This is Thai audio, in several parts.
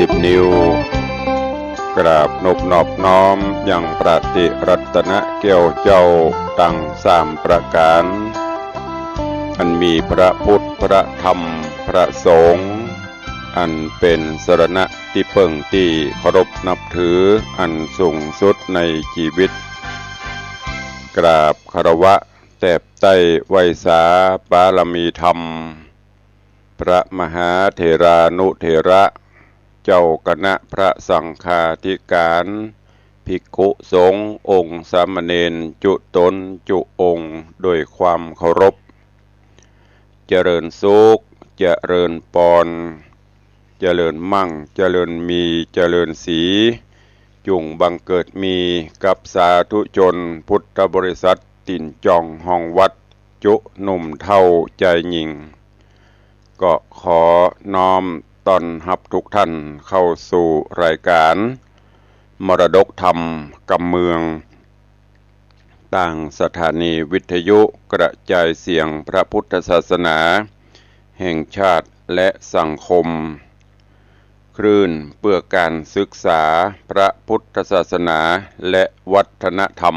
10 นิ้วกราบนบนอบน้อมยังปฏิรัตนเกี่ยวเจ้าตั้ง3 ประการอันมีพระพุทธพระธรรมพระสงฆ์อันเป็นสรณะที่เพิ่งที่เคารพนับถืออันสูงสุดในชีวิตกราบคารวะแตบใต้ไวยสาบารมีธรรมพระมหาเถรานุเถระเจ้าคณะพระสังฆาธิการภิกขุสงฆ์องค์สามเณรจุตนจุองค์ด้วยความเคารพเจริญสุขเจริญปอนเจริญมั่งเจริญมีเจริญสีจุงบังเกิดมีกับสาธุชนพุทธบริษัทติ่นจองห้องวัดจุหนุ่มเท่าใจหญิงก็ขอน้อมต้อนรับทุกท่านเข้าสู่รายการมรดกธรรมกำเมืองต่างสถานีวิทยุกระจายเสียงพระพุทธศาสนาแห่งชาติและสังคมคลื่นเพื่อการศึกษาพระพุทธศาสนาและวัฒนธรรม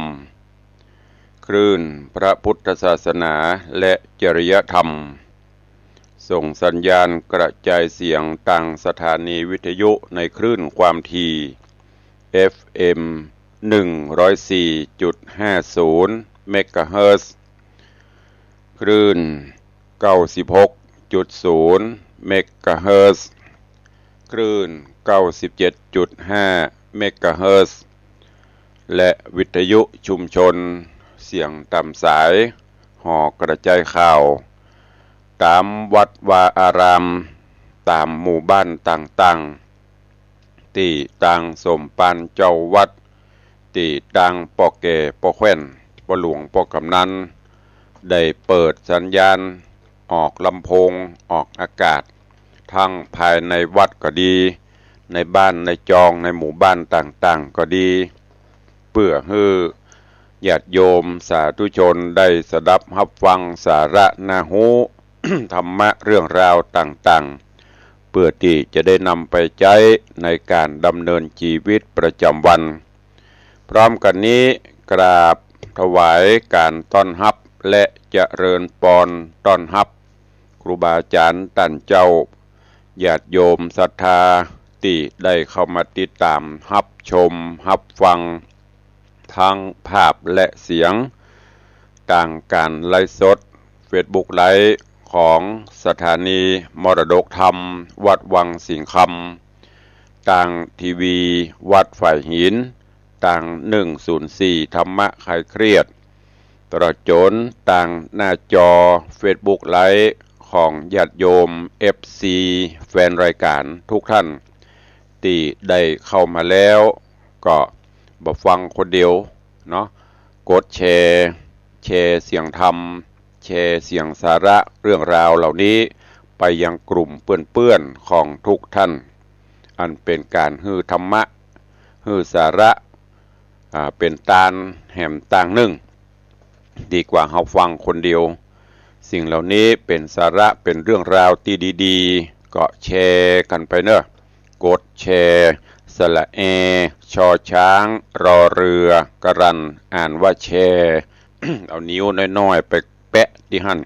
คลื่นพระพุทธศาสนาและจริยธรรมส่งสัญญาณกระจายเสียงต่างสถานีวิทยุในคลื่นความถี่ FM 104.50 เมกะเฮิรตซ์คลื่น 96.0 เมกะเฮิรตซ์คลื่น 97.5 เมกะเฮิรตซ์และวิทยุชุมชนเสียงตามสายห่อกระจายข่าวตามวัดวาอารามตามหมู่บ้านต่างๆที่ต่างสมปานเจ้าวัดที่ต่างปอแก่ปอแคว้นปอหลวงปอกำนันได้เปิดสัญญาณออกลำโพงออกอากาศทั้งภายในวัดก็ดีในบ้านในจองในหมู่บ้านต่างๆก็ดีเพื่อให้ญาติโยมสาธุชนได้สดับรับฟังสาระนาหู ธรรมะเรื่องราวต่างๆเพื่อที่จะได้นำไปใช้ในการดำเนินชีวิตประจำวันพร้อมกันนี้กราบถวายการต้อนรับและเจริญปอนต้อนรับครูบาอาจารย์ท่านเจ้าญาติโยมศรัทธาที่ได้เข้ามาติดตามรับชมรับฟังทั้งภาพและเสียงต่างการไลฟ์สด Facebook ไลฟ์ของสถานีมรดกธรรมวัดวังสิงห์คำต่างทีวีวัดฝ่ายหินต่าง104ธรรมะคลายเครียดตลอดจนต่างหน้าจอ Facebook ไลฟ์ของญาติโยม FC แฟนรายการทุกท่านที่ได้เข้ามาแล้วก็บ่ฟังคนเดียวเนาะกดแชร์เสียงธรรมแชร์เสียงสาระเรื่องราวเหล่านี้ไปยังกลุ่มเพื่อนๆของทุกท่านอันเป็นการฮือธรรมะฮือสาระเป็นตาลแหมต่างหนึ่งดีกว่าเฮาฟังคนเดียวสิ่งเหล่านี้เป็นสาระเป็นเรื่องราวที่ดีๆก็แชร์กันไปเนอะกดแชร์สระเอชอช้างรอเรือกรันอ่านว่าแชร์ เอานิ้วน้อยๆไปแปะที่หั่น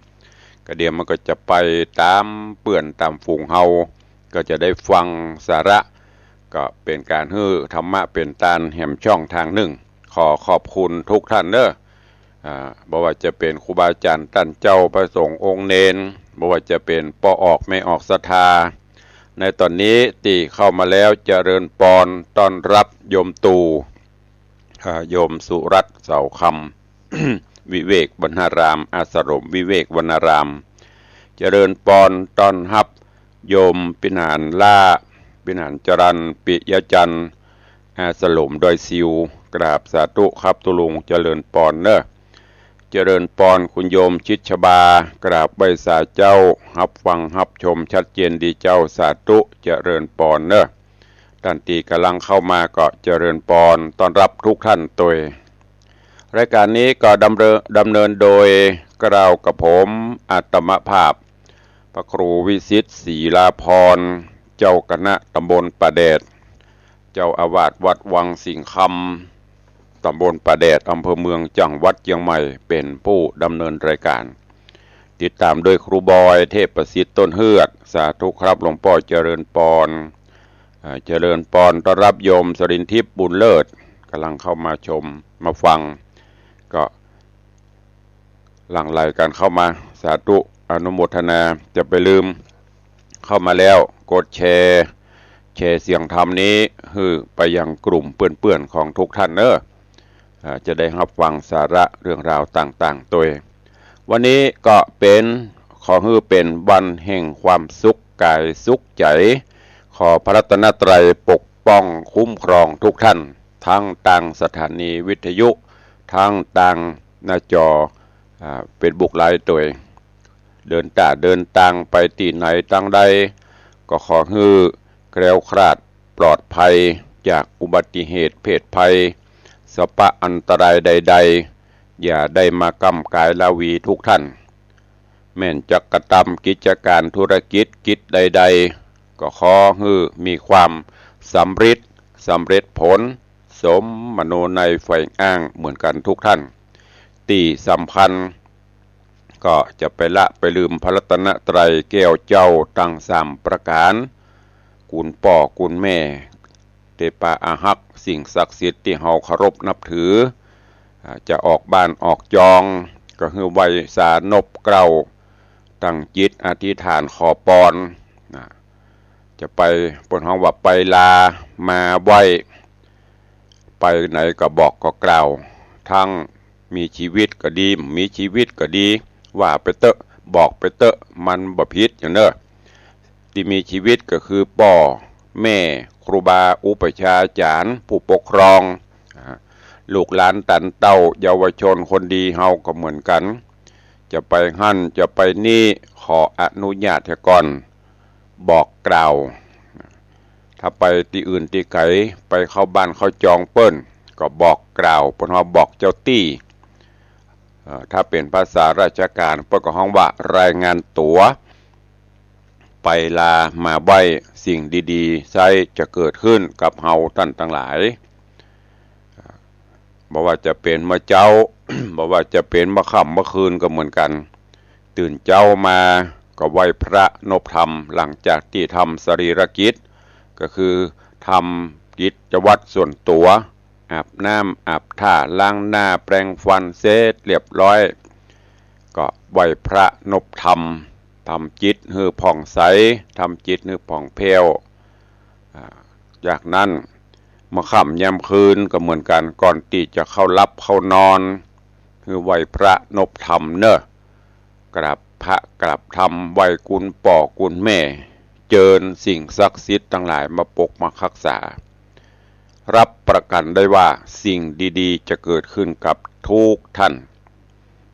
ก็เดี๋ยวมันก็จะไปตามเปื่อนตามฝูงเฮาก็จะได้ฟังสาระก็เป็นการฮื้อธรรมะเป็นตาลแห่มช่องทางหนึ่งขอขอบคุณทุกท่านเด้อบ่ว่าจะเป็นครูบาอาจารย์ท่านเจ้าพระสงฆ์องค์เนนบ่ว่าจะเป็นปอออกไม่ออกศรัทธาในตอนนี้ที่เข้ามาแล้วเจริญปอนต้อนรับโยมตู่โยมสุรัตน์เสาคำ วิเวกวรรณารามอาสรมวิเวกวรรณารามเจริญปอนต้อนรับโยมปิณานล่าปิณานจรันปิยจันทร์อาสลมดอยซิวกราบสาธุครับตุลุงเจริญปอนเนอะเจริญปอนคุณโยมชิดชบากราบใบสาเจ้ารับฟังรับชมชัดเจนดีเจ้าสาธุเจริญปอนเนอะท่านที่กำลังเข้ามาก็เจริญปอนต้อนรับทุกท่านตัวรายการนี้ก็ดำเนินโดยกล่าวกับผมอัตมภาพพระครูวิสิตศรีลาภรณ์เจ จ้าคณะตำบลป่าแดดเจ้าอาวาสวัดวังสิงคำตำบลป่าแดดอำเภอเมืองจังหวัดเชียงใหม่เป็นผู้ดำเนินรายการติดตามโดยครูบอยเทพประสิทธิ์ต้นเฮือดสาธุครับหลวงพ่อเจริญปอนเจริญปอนต้อนรับโยมสรินทิพย์บุญเลิศกำลังเข้ามาชมมาฟังก็หลั่งไหลกันเข้ามาสาธุอนุโมทนาจะไปลืมเข้ามาแล้วกดแชร์เสียงธรรมนี้ฮือไปยังกลุ่มเปื่อนๆของทุกท่านจะได้รับฟังสาระเรื่องราวต่างๆตัววันนี้ก็เป็นขอฮือเป็นวันแห่งความสุขกายสุขใจขอพระรัตนตรัยปกป้องคุ้มครองทุกท่านทั้งต่างสถานีวิทยุทั้งต่างหน้าจอเป็นบุกไลน์ตัวเดินทางไปที่ไหนตั้งใดก็ขอฮือแคล้วคลาดปลอดภัยจากอุบัติเหตุเพศภัยสปะอันตรายใดๆอย่าได้มากำกายลาวีทุกท่านแม่นจักกระทำกิจการธุรกิจใดๆก็ขอฮือมีความสำเร็จผลสมมโนในไฟอ้างเหมือนกันทุกท่านตีสัมพันธ์ก็จะไปลืมพระรัตนตรัยแก้วเจ้าตั้ง3ประการกุลป่อกุลแม่เตปาอาหักสิ่งศักดิ์สิทธิ์ที่เฮาเคารพนับถือจะออกบ้านออกจองก็คือไว้สานบเกล้าตั้งจิตอธิษฐานขอปอนจะไปปนห้องว่าไปลามาไหวไปไหนก็บอกก็กล่าวทั้งมีชีวิตก็ดีมีชีวิตก็ดีว่าไปเตอะบอกไปเตอะมันบ่ผิดอย่างเด้อที่มีชีวิตก็คือพ่อแม่ครูบาอุปชาจารย์ผู้ปกครองลูกหลานตันเต้าเยาวชนคนดีเฮาก็เหมือนกันจะไปหั่นจะไปนี่ขออนุญาตก่อนบอกกล่าวถ้าไปที่อื่นที่ไกลไปเข้าบ้านเข้าจองเปิ้นก็บอกกล่าวเปิ้นเฮาบอกเจ้าตี้ถ้าเป็นภาษาราชการเปิ้นก็ฮ้องว่ารายงานตัวไปลามาไหวสิ่งดีๆใช่จะเกิดขึ้นกับเฮาท่านทั้งหลายบ่ว่าจะเป็นเมื่อเจ้า บ่ว่าจะเป็นเมื่อค่ำเมื่อคืนก็เหมือนกันตื่นเจ้ามาก็ไหว้พระนบธรรมหลังจากที่ทำสรีรกิจก็คือทำกิจวัตรส่วนตัวอาบน้ำอาบท่าล้างหน้าแปรงฟันเสร็จเรียบร้อยก็ไหว้พระนบธรรมทำจิตให้ผ่องใสทำจิตให้ผ่องแผ้วจากนั้นเมื่อค่ำยามคืนก็เหมือนกันก่อนที่จะเข้ารับเข้านอนคือไหว้พระนบธรรมกราบพระกราบธรรมไหว้กุลป่อกุลแม่เจิญสิ่งศักดิ์สิทธิ์ทั้งหลายมาปกมารักษารับประกันได้ว่าสิ่งดีๆจะเกิดขึ้นกับทุกท่าน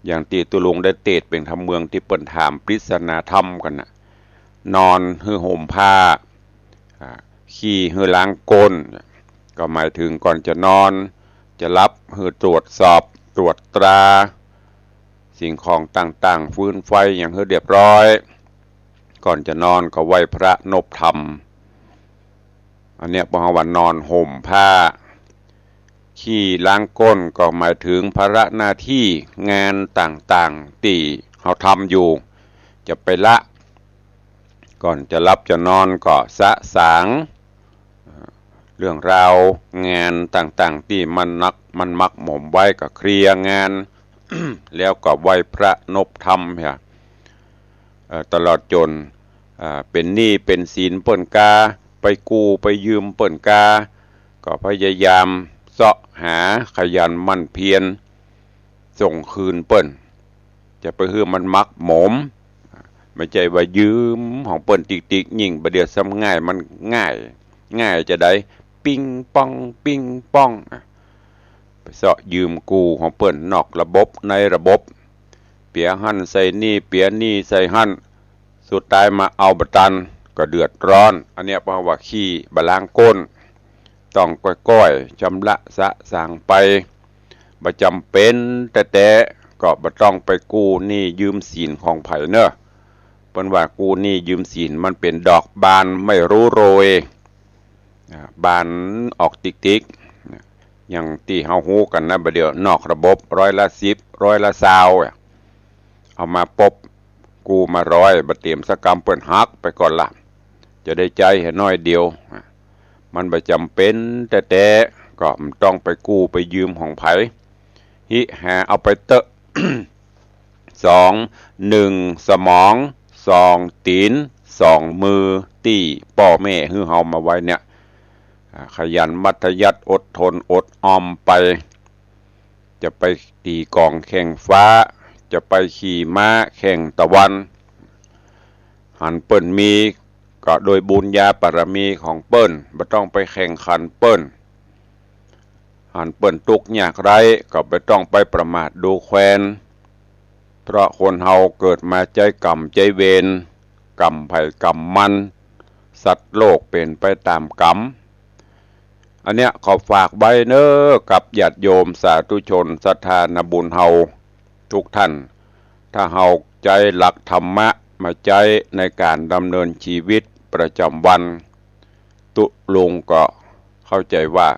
อย่างที่ตุลุงได้เตศเป็นธรรมเมืองที่เปิ้นถามปริศนาธรรมกันนอนหือห่มผ้าขี้หือล้างก้นก็หมายถึงก่อนจะนอนจะรับหือตรวจสอบตรวจตราสิ่งของต่างๆฟืนไฟอย่างหือเรียบร้อยก่อนจะนอนก็ไหว้พระนบธรรมอันเนี้ยพอวันนอนห่มผ้าขี้ล้างก้นก็หมายถึงภาระหน้าที่งานต่างๆที่เขาทำอยู่จะไปละก่อนจะรับจะนอนก็สะสางเรื่องราวงานต่างๆที่มันมักหมมไว้ก็เคลียร์งาน แล้วก็ไหว้พระนบธรรมตลอดจนเป็นหนี้เป็นศีลเปิ้นกาไปกู้ไปยืมเปิ้นกาก็พยายามเสาะหาขยันมั่นเพียรส่งคืนเปิ้นจะไปฮื้อมันมักหมมไม่ใช่ว่ายืมของเปิ้นติกๆยิ่งประเดี๋ยวซ้ำง่ายมันง่ายจะได้ปิ้งป้องไปเสาะยืมกู้ของเปิ้นนอกระบบในระบบเปียหั่นใส่นี่เปียนี่ใส่หั่นสุดท้ายมาเอาบตันก็เดือดร้อนอันเนี้ยเพราะว่าขี้บะล้างก้นต้องก้อยๆชำระสะสางไปบ่จำเป็นแต่ก็บ่ต้องไปกู้หนี้ยืมสินของไผ เปิ้นว่ากู้หนี้ยืมสินมันเป็นดอกบานไม่รู้โรยบานออกติ๊กๆอย่างที่เฮาฮู้กันนะบัดเดี๋ยวนอกระบบ10%20%เอามาปบกู้มา100บัดเตรียมสกรรมเปิ้นหักไปก่อนละจะได้ใจให้น้อยเดียวมันบ่จำเป็นแต่ก็มันต้องไปกู้ไปยืมของไผฮิหาเอาไปเตอะ 1 สมอง2ตีน2มือตี้พ่อแม่ฮือเฮามาไว้เนี่ยขยันมัธยัสถ์อดทนอดออมไปจะไปตีกองแข่งฟ้าจะไปขี่ม้าแข่งตะวันหันเปิ้นมีก็โดยบุญญาบารมีของเปิ้นบ่ต้องไปแข่งขันเปิ้นหันเปิ้นทุกข์ยากไรก็บ่ต้องไปประมาทดูแคลนเพราะคนเฮาเกิดมาใจกรรมใจเวรกรรมไผกรรมมันสัตว์โลกเป็นไปตามกรรมอันเนี้ยขอฝากไว้เน้อกับญาติโยมสาธุชนศรัทธานบุญเฮาทุกท่านถ้าเฮาใจหลักธรรมะมาใจในการดำเนินชีวิตประจำวันตุลงก็เข้าใจว่า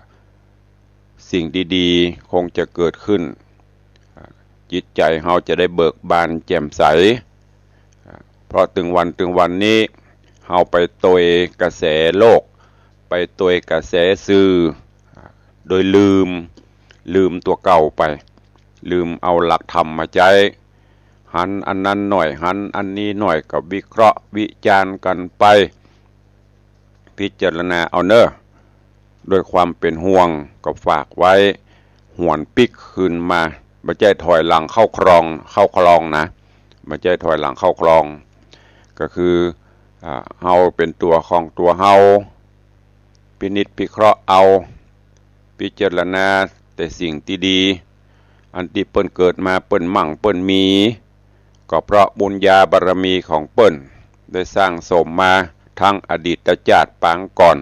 สิ่งดีๆคงจะเกิดขึ้นจิตใจเฮาจะได้เบิกบานแจ่มใสเพราะถึงวันนี้เฮาไปตวยกระแสโลกไปตวยกระแสสื่อโดยลืมตัวเก่าไปลืมเอาหลักธรรมมาใจหันอันนั้นหน่อยหันอันนี้หน่อยก็วิเคราะห์วิจารณ์กันไปพิจารณาเอาเนอะโดยความเป็นห่วงก็ฝากไว้หวนปิกขึ้นมาไม่ใช่ถอยหลังเข้าคลองนะไม่ใช่ถอยหลังเข้าคลองก็คือเฮาเป็นตัวของตัวเฮาพินิจพิเคราะห์เอาพิจารณาแต่สิ่งที่ดีอันที่เปิ้นเกิดมาเปิ้นมั่งเปิ้นมีก็เพราะบุญญาบารมีของเปิ้นได้สร้างสมมาทั้งอดีตชาติปางก่อน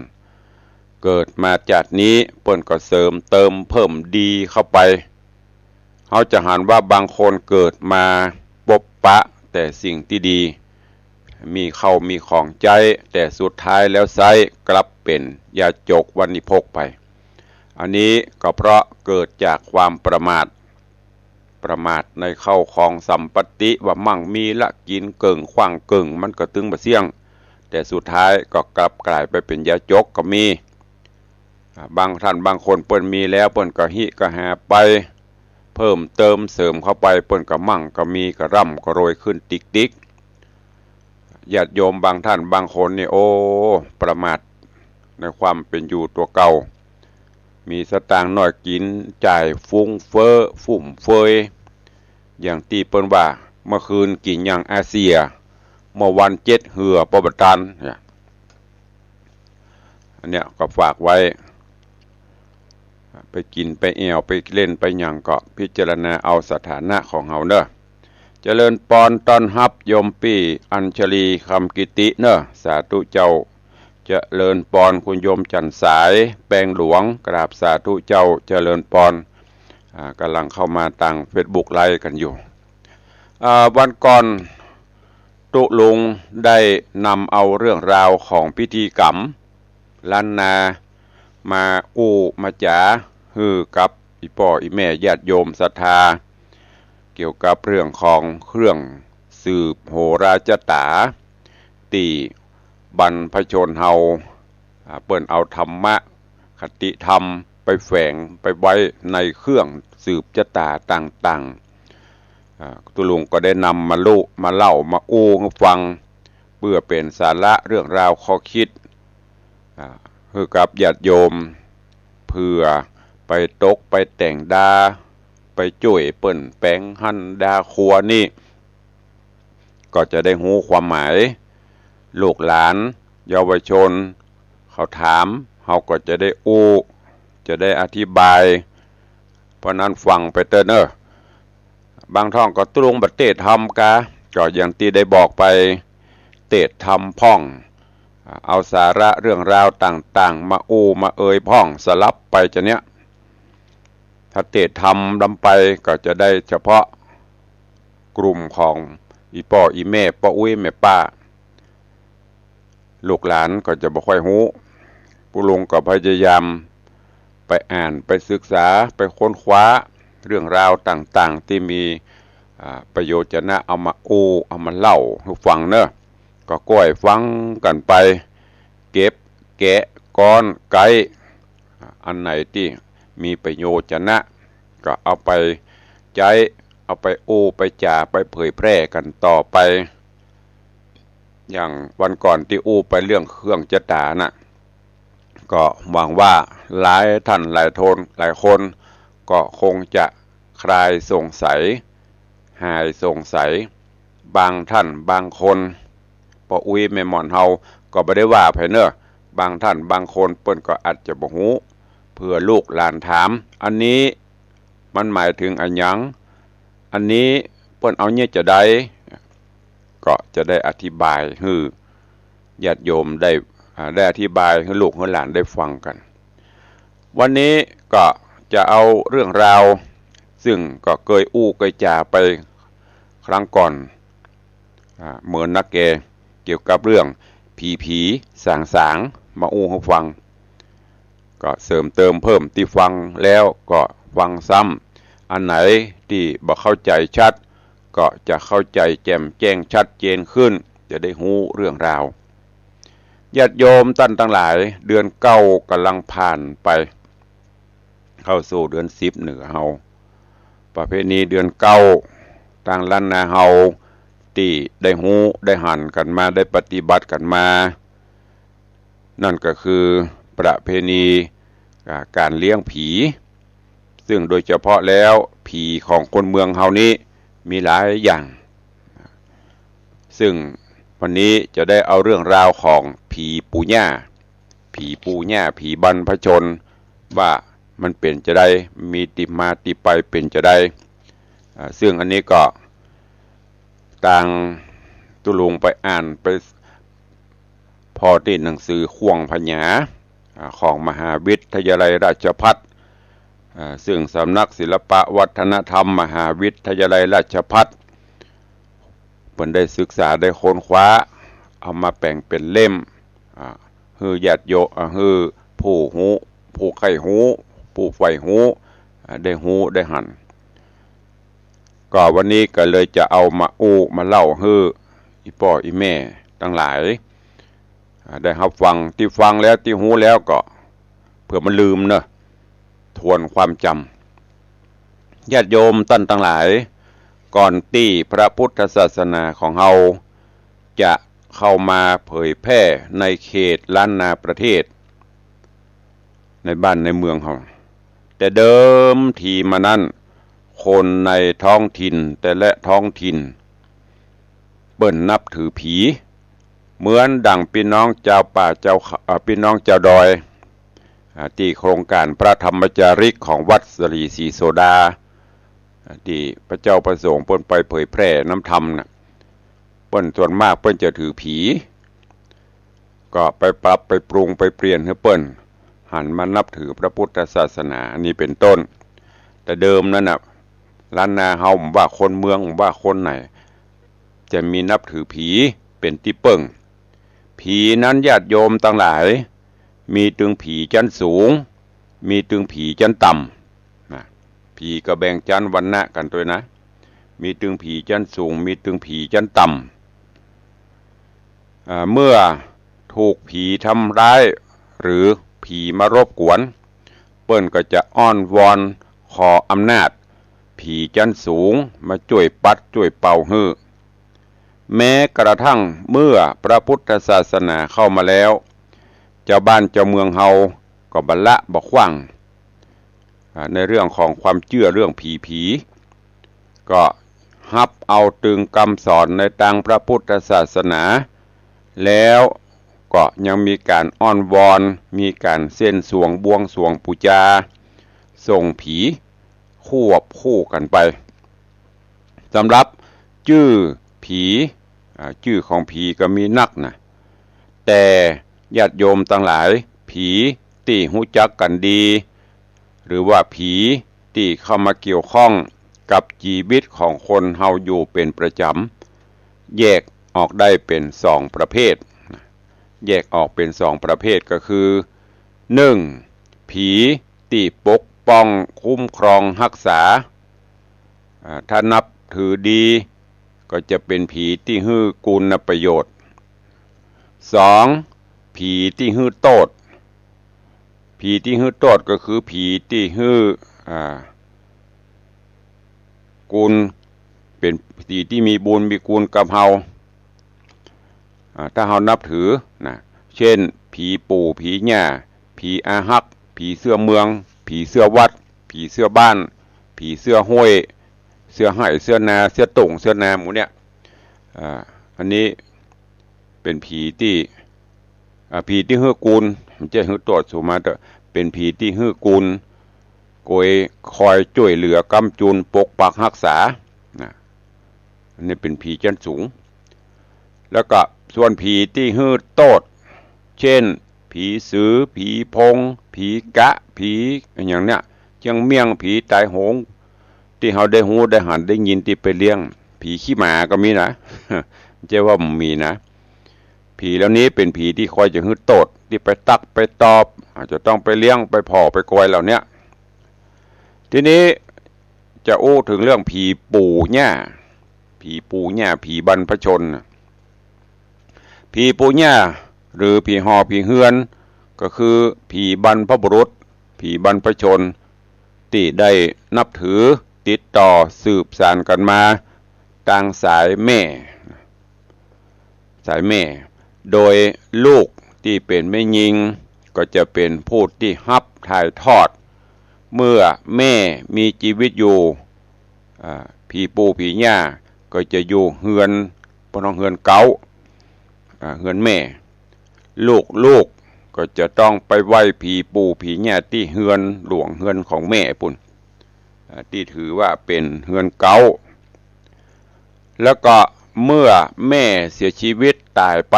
เกิดมาจากนี้เปิ้นก็เสริมเติมเพิ่มดีเข้าไปเขาจะหันว่าบางคนเกิดมาปบปะแต่สิ่งที่ดีมีเข้ามีของใจแต่สุดท้ายแล้วไซกลับเป็นยาจกวันิพกไปอันนี้ก็เพราะเกิดจากความประมาทในเข้าของสัมปติว่ามั่งมีละกินเกิ่งขว้างเกิ่งมันก็ตึงบ่เสี่ยงแต่สุดท้ายก็กลับกลายไปเป็นยาจกก็มีบางท่านบางคนเปิ้นมีแล้วเปิ้นก็หิก็หาไปเพิ่มเติมเสริมเข้าไปเปิ้นก็มั่งก็มีก็ร่ำก็โรยขึ้นติ๊กญาติโยมบางท่านบางคนนี่โอ้ประมาทในความเป็นอยู่ตัวเก่ามีสตางค์น้อยกินจ่ายฟุ้งเฟ้อฟุ่มเฟยอย่างที่เปิ้นว่าเมื่อคืนกินอย่างอาเซียเมื่อวัน7เหือปบตันเนี่ยอันเนี้ยก็ฝากไว้ไปกินไปแอวไปเล่นไปหยังก็พิจารณาเอาสถานะของเฮาเนอะเจริญปอนต้อนรับโยมปี้อัญชลีคำกิติเนอะสาธุเจ้าเจริญปอนคุณโยมจันสายแปลงหลวงกราบสาธุเจ้าเจริญปอนกำลังเข้ามาทาง Facebook ไลฟ์กันอยู่วันก่อนตุลุงได้นำเอาเรื่องราวของพิธีกรรมล้านนามามาจ๋าฮือกับอีพ่ออีแม่ญาติโยมศรัทธาเกี่ยวกับเรื่องของเครื่องสืบโหราจตาตีบรรพชนเฮาเปิ้นเอาธรรมะคติธรรมไปแฝงไปไว้ในเครื่องสืบชะตาต่างๆตุลุงก็ได้นำมาเล่ามาฟังเพื่อเป็นสาระเรื่องราวข้อคิดคือกับญาติโยมเพื่อไปตกไปแต่งดาไปจ่วยเปิ้นแปลงหั่นดาครัวนี่ก็จะได้รู้ความหมายลูกหลานเยาวชนเขาถามเขาก็จะได้จะได้อธิบายเพราะนั้นฟังไปเตอเนอะบางท่องก็ตรุงบัดเตะทำกะก็อย่างที่ได้บอกไปเตะทำพ่องเอาสาระเรื่องราวต่างๆมามาพ่องสลับไปจะเนี้ยถ้าเตะทำลำไปก็จะได้เฉพาะกลุ่มของ อีพ่ออีแม่ป้าอุ้ยแม่ป้าลูกหลานก็จะบ่ค่อยรู้ผู้ลุงก็พยายามไปอ่านไปศึกษาไปค้นคว้าเรื่องราวต่างๆที่มีประโยชน์จะนะเอามาเอามาเล่าให้ฟังเนอะก็ก้อยฟังกันไปเก็บแกะก้อนไกอันไหนที่มีประโยชน์จะนะก็เอาไปใจเอาไปไปจ่าไปเผยแพร่กันต่อไปอย่างวันก่อนที่ไปเรื่องเครื่องจักรน่ะก็หวังว่าหลายท่านหลายคนก็คงจะคลายสงสัยหายสงสัยบางท่านบางคนพอแม่หมอนเฮาก็บ่ได้ว่าไผเนอะบางท่านบางคนเปิ้นก็อาจจะบ่ฮู้เพื่อลูกหลานถามอันนี้มันหมายถึงอันหยังอันนี้เปิ้นเอาเนี่ยจะได้ก็จะได้อธิบายให้ญาติโยมได้อธิบายให้ลูกให้หลานได้ฟังกันวันนี้ก็จะเอาเรื่องราวซึ่งก็เคยเคยจ่าไปครั้งก่อนเหมือนนักเกี่ยวกับเรื่องผีสางมาให้ฟังก็เสริมเติมเพิ่มที่ฟังแล้วก็ฟังซ้ำอันไหนที่บ่เข้าใจชัดก็จะเข้าใจแจ่มแจ้งชัดเจนขึ้นจะได้รู้เรื่องราวญาติโยมท่านทั้งหลายเดือนเก้ากำลังผ่านไปเข้าสู่เดือน10เหนือเฮาประเพณีเดือนเก้าต่างล้านนาเฮาที่ได้ฮู้ได้หันกันมาได้ปฏิบัติกันมานั่นก็คือประเพณีการเลี้ยงผีซึ่งโดยเฉพาะแล้วผีของคนเมืองเฮานี้มีหลายอย่างซึ่งวันนี้จะได้เอาเรื่องราวของผีปู่ย่าผีบรรพชนว่ามันเป็นจะได้มีติมาติไปเป็นจะได้ซึ่งอันนี้ก็ต่างตุลุงไปอ่านไปพอที่หนังสือข่วงพญาของมหาวิทยาลัยราชภัฏซึ่งสำนักศิลปะวัฒนธรรมมหาวิทยาลัยราชภัฏเพิ่นได้ศึกษาได้ค้นคว้าเอามาแปลงเป็นเล่มฮือญาติโยฮือผู้ฮู้ผู้ใครฮู้ผู้ใฝ่ฮู้ได้ฮู้ได้หันก็วันนี้ก็เลยจะเอามามาเล่าฮืออีพ่ออีแม่ทั้งหลายได้รับฟังที่ฟังแล้วที่ฮู้แล้วก็เพื่อมันลืมเนอะทวนความจำญาติโยมท่านทั้งหลายก่อนที่พระพุทธศาสนาของเฮาจะเข้ามาเผยแพร่ในเขตล้านนาประเทศในบ้านในเมืองเฮาแต่เดิมทีมานั้นคนในท้องถิ่นแต่ละท้องถิ่นเปิ้นนับถือผีเหมือนดั่งพี่น้องเจ้าป่าพี่น้องเจ้าดอยที่โครงการพระธรรมจาริกของวัดสรีศรีโสดาที่พระเจ้าประสงค์เปิ้นไปเผยแพร่น้ำธรรมน่ะเปิ้นส่วนมากเปิ้นจะถือผีก็ไปปรับไปปรุงไปเปลี่ยนให้เปิ้นหันมานับถือพระพุทธศาสนาอันนี้เป็นต้นแต่เดิมนั้นน่ะล้านนาเฮาว่าคนเมืองว่าคนไหนจะมีนับถือผีเป็นที่เปิ้งผีนั้นญาติโยมทั้งหลายมีตึงผีชั้นสูงมีตึงผีชั้นต่ำนะผีก็แบ่งชั้นวรรณะกันด้วยนะมีตึงผีชั้นสูงมีตึงผีชั้นต่ำเมื่อถูกผีทำร้ายหรือผีมารบกวนเปิ้นก็จะอ้อนวอนขออำนาจผีชั้นสูงมาช่วยปัดช่วยเป่าฮื้อแม้กระทั่งเมื่อพระพุทธศาสนาเข้ามาแล้วเจ้าบ้านเจ้าเมืองเฮาก็บัลละบ่ขว้างในเรื่องของความเชื่อเรื่องผีก็ฮับเอาตึงคำสอนในทางพระพุทธศาสนาแล้วก็ยังมีการอ้อนวอนมีการเส้นสวงบวงสวงปูจาส่งผีควบคู่กันไปสำหรับชื่อผีชื่อของผีก็มีนักนะแต่ญาติโยมทั้งหลายผีที่รู้จักกันดีหรือว่าผีที่เข้ามาเกี่ยวข้องกับชีวิตของคนเฮาอยู่เป็นประจ แยกออกได้เป็นสองประเภทแยกออกเป็นสองประเภทก็คือ1ผีที่ปกป้องคุ้มครองรักษาถ้านับถือดีก็จะเป็นผีที่ฮื้อกุลประโยชน์2ผีที่ฮื้อโทษผีที่ฮื้อโทษก็คือผีที่ฮื้อกุลเป็นผีที่มีบุญมีกุลกับเฮาถ้าเฮานับถือนะเช่นผีปู่ผีย่าผีอาฮักผีเสื้อเมืองผีเสื้อวัดผีเสื้อบ้านผีเสื้อห้วยเสื้อไห่เสื้อนาเสื้อตุ่งเสื้อนาหมูเนี่ยอันนี้เป็นผีที่ฮื้อกุลมันจะฮื้อโทษสูมาแต่เป็นผีที่ฮื้อกุลคอยช่วยเหลือกำจุนปกปักรักษาอันนี้เป็นผีชั้นสูงแล้วก็ส่วนผีที่ฮื้อโทษเช่นผีสือผีพงผีกะผีอย่างเนี้ยเจียงเมี่ยงผีตายโหงที่เขาได้หูได้หันได้ยินที่ไปเลี้ยงผีขี้หมาก็มีนะไม่ใช่ว่ามันมีนะผีแล้วนี้เป็นผีที่คอยจะฮื้อโทษที่ไปตักไปตอบอาจจะต้องไปเลี้ยงไปผ่อไปกอยเหล่านี้ทีนี้จะอู้ถึงเรื่องผีปู่ย่าผีปู่ย่าผีบรรพชนผีปู่ย่าหรือผีหอผีเฮือนก็คือผีบรรพบุรุษผีบรรพชนที่ได้นับถือติดต่อสืบสานกันมาทางสายแม่โดยลูกที่เป็นแม่หญิงก็จะเป็นผู้ที่ฮับถ่ายทอดเมื่อแม่มีชีวิตอยู่ผีปู่ผีย่าก็จะอยู่เฮือนบ่ต้องเฮือนเก่าเฮือนแม่ลูกก็จะต้องไปไหว้ผีปู่ผีย่าที่เฮือนหลวงเฮือนของแม่ปุ่นที่ถือว่าเป็นเฮือนเก่าแล้วก็เมื่อแม่เสียชีวิตตายไป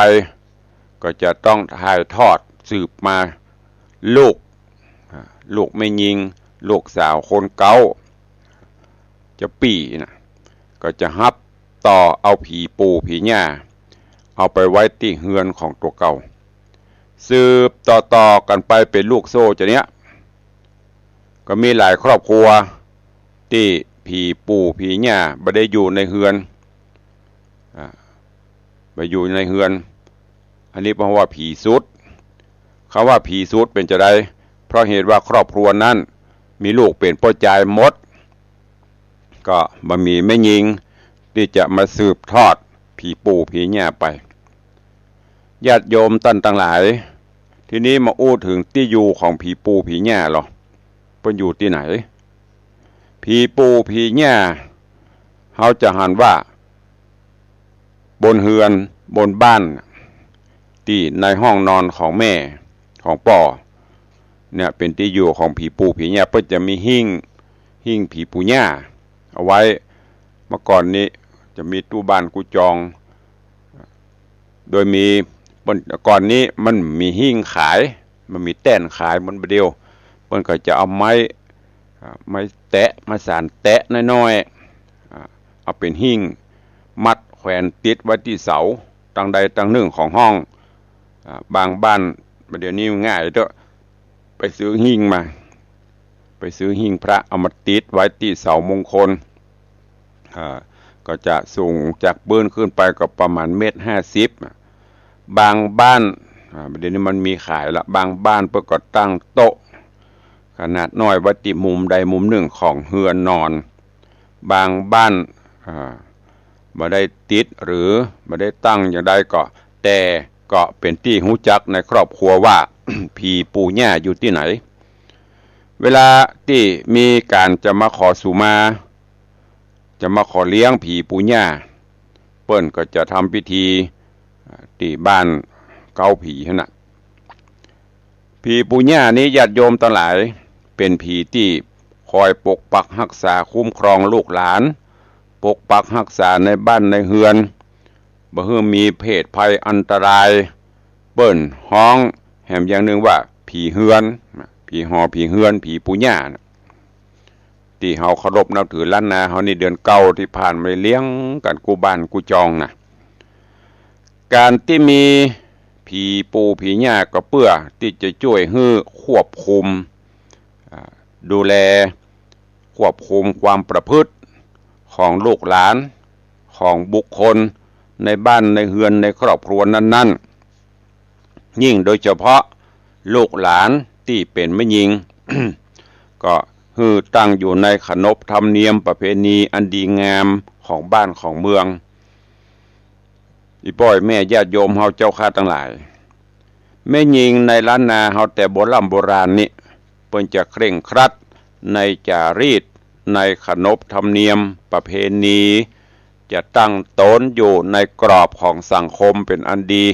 ก็จะต้องถ่ายทอดสืบมาลูกไม่ยิงลูกสาวคนเก่าจะปี่นะก็จะฮับต่อเอาผีปู่ผีย่าเอาไปไว้ที่เฮือนของตัวเก่าสืบต่อกันไปเป็นลูกโซ่จะเนี้ยก็มีหลายครอบครัวที่ผีปู่ผีย่าไม่ได้อยู่ในเฮือนไปอยู่ในเฮือนอันนี้เพราะว่าผีสุดคำว่าผีสุดเป็นจะได้เพราะเหตุว่าครอบครัวนั้นมีลูกเป็นพ่อจายมดก็บ่มีแม่หญิงที่จะมาสืบทอดผีปู่ผีย่าไปญาติโยมท่านทั้งหลายทีนี้มาอู้ถึงที่อยู่ของผีปู่ผีย่าหรอเป็นอยู่ที่ไหนผีปู่ผีย่าเขาจะหันว่าบนเฮือนบนบ้านที่ในห้องนอนของแม่ของป่อเนี่ยเป็นที่อยู่ของผีปู่ผีย่าเพื่อจะมีหิ้งผีปู่ย่าเอาไว้เมื่อก่อนนี้จะมีตู้บ้านกูจองโดยมีก่อนนี้มันมีหิ้งขายมันมีแต้นขายมันเดียวเพิ่นก็จะเอาไม้แตะมาสานแตะน้อยๆเอาเป็นหิ้งมัดแขวนติดไว้ที่เสาตั้งใดตั้งหนึ่งของห้องบางบ้านเดี๋ยวนี้ง่ายเด้อไปซื้อหิ้งมาไปซื้อหิ้งพระเอามาติดไว้ที่เสามงคลก็จะสูงจากพื้นขึ้นไปก็ประมาณ1.50 เมตรบางบ้านเดี๋ยวนี้มันมีขายละบางบ้านเพื่อก็ตั้งโต๊ะขนาดน้อยไว้ที่มุมใดมุมหนึ่งของเฮือนนอนบางบ้านมาได้ติดหรือมาได้ตั้งอย่างใดก็แต่ก็เป็นที่หูจักในครอบครัวว่า ผีปู่ย่าอยู่ที่ไหนเวลาที่มีการจะมาขอสุมาจะมาขอเลี้ยงผีปู่ย่าเปิ้นก็จะทำพิธีที่บ้านเกาผีน่ะผีปู่ย่านี้ญาติโยมทั้งหลายเป็นผีที่คอยปกปักรักษาคุ้มครองลูกหลานปกปักรักษาในบ้านในเฮือนบ่ให้มีเพศภัยอันตรายเปิ้นห้องแหมอย่างหนึ่งว่าผีเฮือนผีหอผีเฮือนผีปู่ย่าที่เฮาเคารพนับถือล้านนาเฮานี่เดือนเก่าที่ผ่านมาเลี้ยงกันกูบ้านกูจองน่ะ การที่มีผีปูผีหญ้าก็เพื่อที่จะช่วยให้ควบคุมดูแลควบคุมความประพฤติของลูกหลานของบุคคลในบ้านในเฮือนในครอบครัวนั้นๆยิ่งโดยเฉพาะลูกหลานที่เป็นแม่หญิง ก็คือตั้งอยู่ในขนบธรรมเนียมประเพณีอันดีงามของบ้านของเมืองอีป้อยแม่ญาติโยมเฮาเจ้าข้าทั้งหลายแม่หญิงในล้านนาเฮาแต่โบราณนี้เพิ่นจะเคร่งครัดในจารีตในขนบธรรมเนียมประเพณีจะตั้งตนอยู่ในกรอบของสังคมเป็นอันดี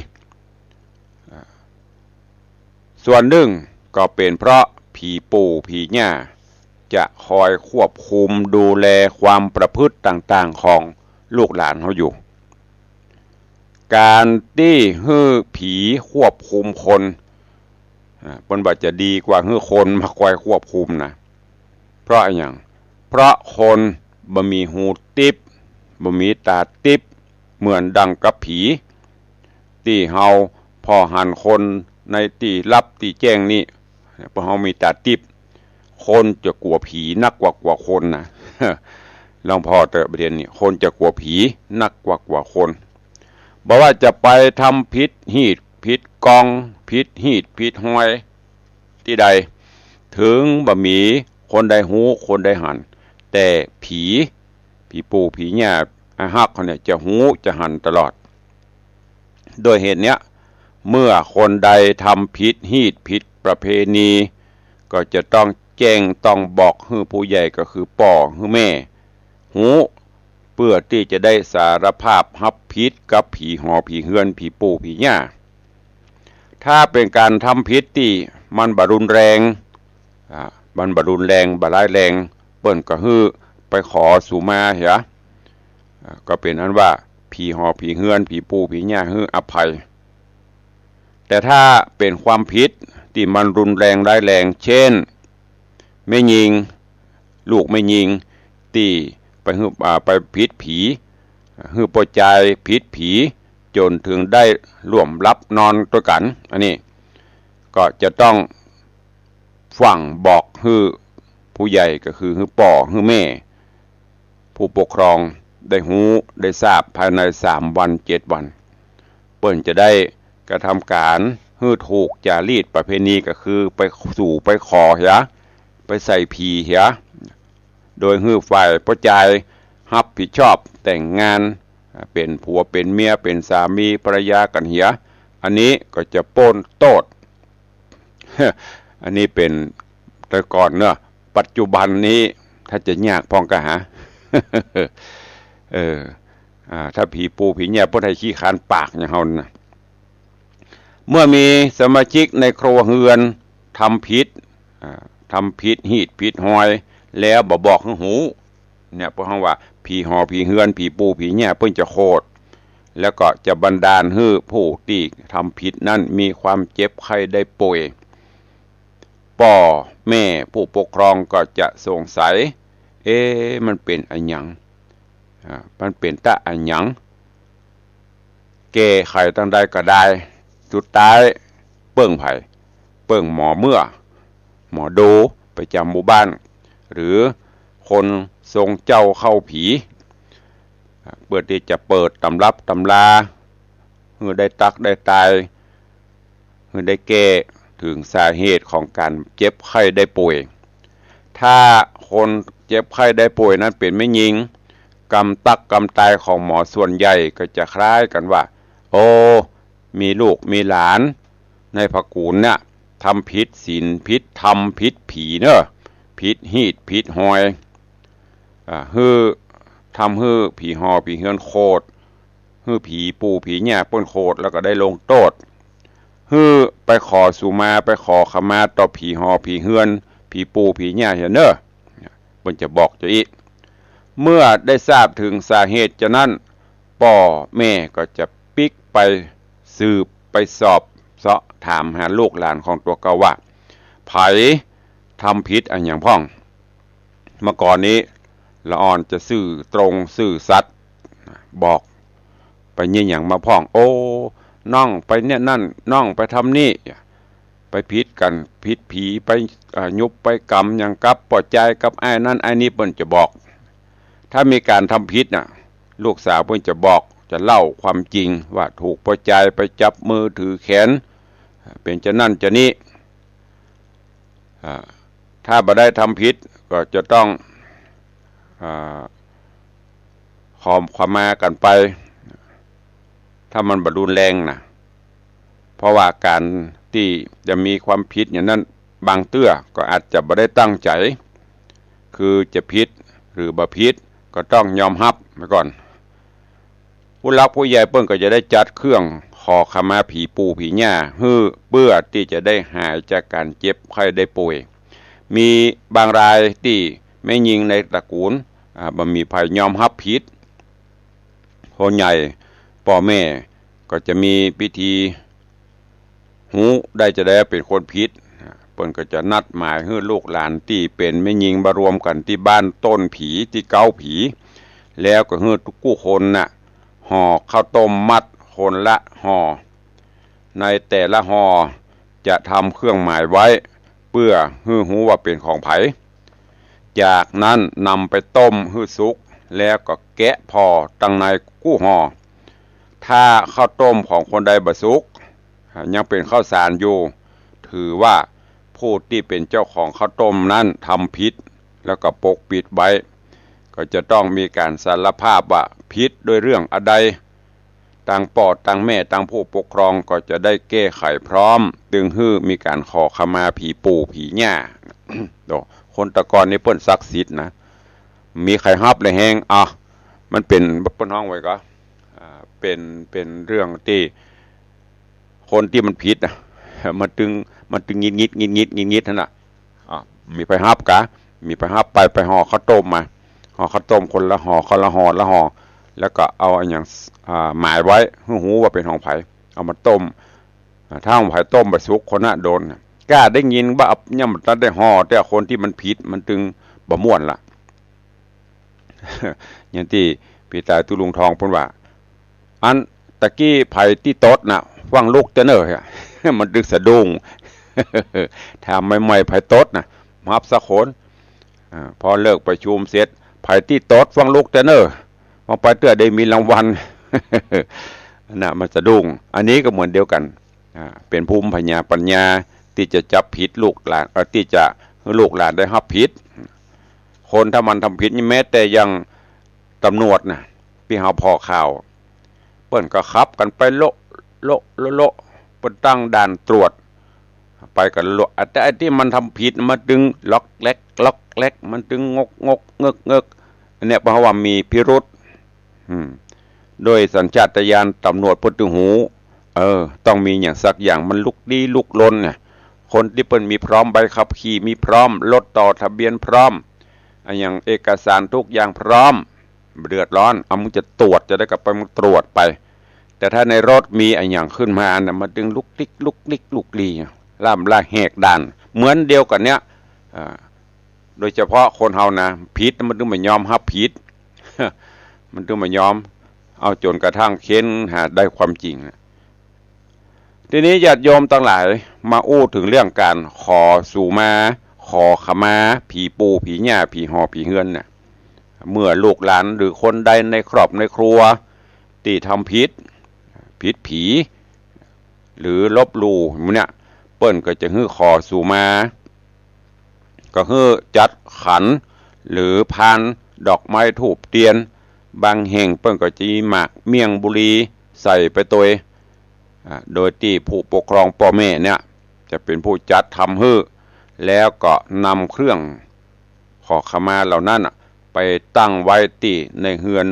ส่วนหนึ่งก็เป็นเพราะผีปู่ผีหญ้าจะคอยควบคุมดูแลความประพฤติต่างๆของลูกหลานเขาอยู่การที่ให้ผีควบคุมคนมันบอกจะดีกว่าให้คนมาคอยควบคุมนะเพราะอย่างเพราะคนบ่มีหูติบบ่มีตาติบเหมือนดังกับผีที่เฮาพอหันคนในที่ลับที่แจ้งนี่พอเฮามีตาติบคนจะกลัวผีนักกว่าคนนะ ลองพอเตอประเด็นนี้คนจะกลัวผีนักกว่าคนบอกว่าจะไปทำผิดหีดผิดกองผิดหีดผิดห้อยที่ใดถึงบ่มีคนใดหูคนใดหันแต่ผีปู่ผีหญ้าอาฮักเขาเนี่ยจะหูจะหันตลอดโดยเหตุเนี้ยเมื่อคนใดทำผิดหีดผิดประเพณีก็จะต้องแจ้งต้องบอกให้ผู้ใหญ่ก็คือป่อให้แม่หูเพื่อที่จะได้สารภาพรับผิดกับผีหอผีเฮือนผีปู่ผีหญ้าถ้าเป็นการทำผิดที่มันบรุนแรงมันบรุนแรงบร้ายแรงเปิ้นก็ฮือไปขอสู่มาเหรอก็เป็นอันว่าผีหอผีเฮือนผีปู่ผีหญ้าฮืออภัยแต่ถ้าเป็นความผิดที่มันรุนแรงร้ายแรงเช่นไม่ยิงลูกไม่ยิงที่ไปผิดผีฮือปจายผิดผีจนถึงได้ร่วมรับนอนด้วยกันอันนี้ก็จะต้องฟังบอกฮือผู้ใหญ่ก็คือฮือป่อฮือแม่ผู้ปกครองได้หูได้ทราบภายใน3 วัน 7 วันเปิ้นจะได้กระทำการฮือถูกจารีตประเพณีก็คือไปสู่ไปขอเหรอไปใส่ผีเหรอโดยฮือฝ่ายปจายรับผิดชอบแต่งงานเป็นผัวเป็นเมียเป็นสามีภรรยากันเหียอันนี้ก็จะโป้นโตด อันนี้เป็นแต่ก่อนเนอะปัจจุบันนี้ถ้าจะยากพองกะหา ถ้าผีปูผีหญ้าพวกไทยขี้คานปากอย่างเฮานะเมื่อมีสมาชิกในครัวเฮือนทำผิดหีดผิดหอยแล้วบ่บอกให้หูเนี่ยเพราะว่าผีหอผีเฮือนผีปูผีหญ้าเพิ่นจะโคตรแล้วก็จะบันดาลให้ผู้ที่ทำผิดนั้นมีความเจ็บไข้ได้ป่วยพ่อแม่ผู้ปกครองก็จะสงสัยมันเป็นอันหยังมันเป็นตะอันหยังแก้ไขตั้งใดก็ได้สุดท้ายเปิ้งไผเปิ้งหมอเมื่อหมอดูประจำหมู่บ้านหรือคนทรงเจ้าเข้าผีเพื่อที่จะเปิดตำรับตำราเพื่อได้ตักได้ตายเพื่อได้แก้ถึงสาเหตุของการเจ็บไข้ได้ป่วยถ้าคนเจ็บไข้ได้ป่วยนั้นเป็นไม่ยิงกรรมตักกรรมตายของหมอส่วนใหญ่ก็จะคล้ายกันว่าโอ้มีลูกมีหลานในพระกูลเนี่ยทำผิดศีลผิดธรรมผิดผีเนอะผิดหีดผิดหอยทำให้ผีหอผีเฮือนโคตรให้ผีปู่ผีหญ้าป้นโคตรแล้วก็ได้ลงโทษให้ไปขอสุมาไปขอขมาต่อผีหอผีเฮือนผีปู่ผีหญ้าเห็นเนอะเพิ่นจะบอกจะอีกเมื่อได้ทราบถึงสาเหตุจะนั้นพ่อแม่ก็จะปิกไปสืบไปสอบเสาะถามหาลูกหลานของตัวเก่าว่าไผทำผิดอันอย่างพ่องเมื่อก่อนนี้ละอ่อนจะซื่อตรงซื่อสัตย์บอกไป ยี่หยังมาพ้องโอ้น้องไปเนี่ยนั่นน้องไปทำนี่ไปผิดกันผิดผีไปยุบไปกรรมอย่างกับปอดใจกับไอ้นั่นไอ้นี่เปิ้นจะบอกถ้ามีการทำผิดน่ะลูกสาวเปิ้นจะบอกจะเล่าความจริงว่าถูกปอดใจไปจับมือถือแขนเป็นจะนั่นจะนี่ถ้าบ่ได้ทำผิดก็จะต้องขอความมากันไปถ้ามันบรุนแรงนะเพราะว่าการที่จะมีความผิดอย่างนั้นบางเตื้อก็อาจจะบ่ได้ตั้งใจคือจะผิดหรือบ่ผิดก็ต้องยอมรับไว้ก่อนผู้รักผู้ใหญ่เปิ้นก็จะได้จัดเครื่องขอขมาผีปู่ผีย่าเพื่อที่จะได้หายจากการเจ็บไข้ได้ป่วยมีบางรายที่ไม่ยิงในตระกูลบ่มีภัยยอมรับผิดคนใหญ่พ่อแม่ก็จะมีพิธีหูได้จะได้เป็นคนผิดเปิ้นก็จะนัดหมายให้ลูกหลานที่เป็นไม่ยิงมารวมกันที่บ้านต้นผีที่เก้าผีแล้วก็ให้ทุกผู้คนน่ะห่อข้าวต้มมัดคนละห่อในแต่ละห่อจะทำเครื่องหมายไว้เพื่อให้หูว่าเป็นของไผจากนั้นนำไปต้มให้สุกแล้วก็แกะพอตั้งในกู้ห่อถ้าข้าวต้มของคนใดบ่สุกยังเป็นข้าวสารอยู่ถือว่าผู้ที่เป็นเจ้าของข้าวต้มนั้นทำผิดแล้วก็ปกปิดไว้ก็จะต้องมีการสารภาพว่าผิดโดยเรื่องอะไรต่างปอดต่างแม่ต่างผู้ปกครองก็จะได้แก้ไขพร้อมดึงฮื้อมีการขอขมาผีปู่ผีย่า โดคนตะกอนนี่เปิ้นศักดิ์สิทธิ์นะมีใครฮับเลยแฮงมันเป็นเปิ้นห้องไว้ก็เป็นเรื่องที่คนที่มันผิดนะมันตึงงิดนั่นน่ะมีไปฮับกะมีไปฮับไปห่อข้าวต้มมาห่อข้าวต้มคนละห่อแล้วก็เอาอย่างหมายไว้หูว่าเป็นของไผเอามาต้มถ้าของไผต้มไปสุกคนน่ะโดนกล้าได้ยินว่าย่ำตันได้ห่อแต่คนที่มันผิดมันตึงบ่ม่วนล่ะ อย่างที่พี่ตายตุลุงทองพูดว่าอันตะกี้ไผที่โต๊ดน่ะฟังลูกเตเนอร์มันดึกสะดุ้ง ถ้าใหม่ๆไผโต๊ดน่ะมับสะโขนพอเลิกประชุมเสร็จไผที่โต๊ดฟังลูกเตเนอร์มาไปเตื้อได้มีรางวัล น่ะมันสะดุ้งอันนี้ก็เหมือนเดียวกันเป็นภูมิปัญญาที่จะจับผิดลูกหลานที่จะลูกหลานได้รับผิดคนถ้ามันทำผิดนี่แม้แต่ยังตำรวจนะพี่เฮาพอข่าวเปิ้นก็ขับกันไปโละเปิ้นตั้งด่านตรวจไปกันโละแต่ไอ้ที่มันทำผิดมันดึงล็อกแลกมันดึงงกเงกอันเนี้ยเพราะว่ามีพิรุธโดยสัญชาตญาณตำรวจพุทธหูต้องมีอย่างสักอย่างมันลุกดีลุกลนเนี่ยคนที่เปิ้นมีพร้อมใบขับขี่มีพร้อมรถต่อทะเบียนพร้อมอย่างเอกสารทุกอย่างพร้อมเดือดร้อนมึงจะตรวจจะได้กลับไปมึงตรวจไปแต่ถ้าในรถมีอย่างขึ้นมาเนี่ยมาดึงลุกลีล่ำล่าแหกด่านเหมือนเดียวกันเนี้ยโดยเฉพาะคนเฮานะผิดมันถึงไม่ยอมรับผิด มันถึงไม่ยอมเอาจนกระทั่งเค้นหาได้ความจริงทีนี้ญาติโยมทั้งหลายมาอู้ถึงเรื่องการขอสู่มาขอขมาผีปู่ผีย่าผีหอผีเฮือนเนี่ยเมื่อลูกหลานหรือคนใดในครอบในครัวที่ทำผิดผีหรือลบหลู่เนี่ยเปิ้นก็จะฮื้อขอสู่มาก็ฮื้อจัดขันหรือพานดอกไม้ธูปเทียนบางแห่งเปิ้นก็จะมีหมากเมี่ยงบุรีใส่ไปตัวโดยที่ผู้ปกครองพ่อแม่เนี่ยจะเป็นผู้จัดทำฮื้อแล้วก็นำเครื่องขอขมาเหล่านั้นไปตั้งไว้ที่ในเฮือน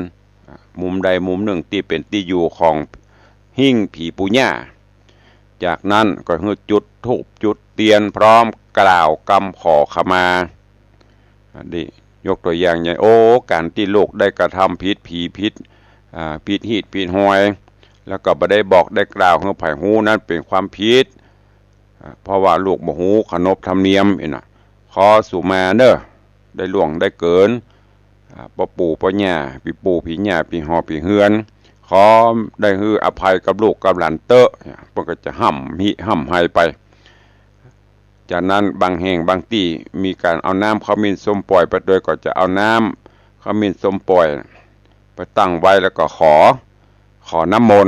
มุมใดมุมหนึ่งที่เป็นที่อยู่ของหิ้งผีปู่ย่าจากนั้นก็ฮื้อจุดธูปจุดเทียนพร้อมกล่าวกำขอขมาดิยกตัวอย่างอย่างการที่ลูกได้กระทำผิดผีผิดหีดผิดหวยแล้วก็บ่ได้บอกได้กล่าวให้ไผฮู้นั้นเป็นความผิดเพราะว่าลูกบ่ฮู้ขนบธรรมเนียมน่ะขอสู่มาเด้อได้ล่วงได้เกินปู่ย่าพี่ปู่พี่ย่าพี่หอพี่เฮือน ขอได้ฮืออภัยกับลูกกับหลานเตอะเพิ่นก็จะห้ำให้ไปจากนั้นบางแห่งบางที่มีการเอาน้ำขมิ้นส้มปล่อยไปโดยก็จะเอาน้ำขมิ้นส้มปล่อยไปตั้งไว้แล้วก็ขอน้ำมน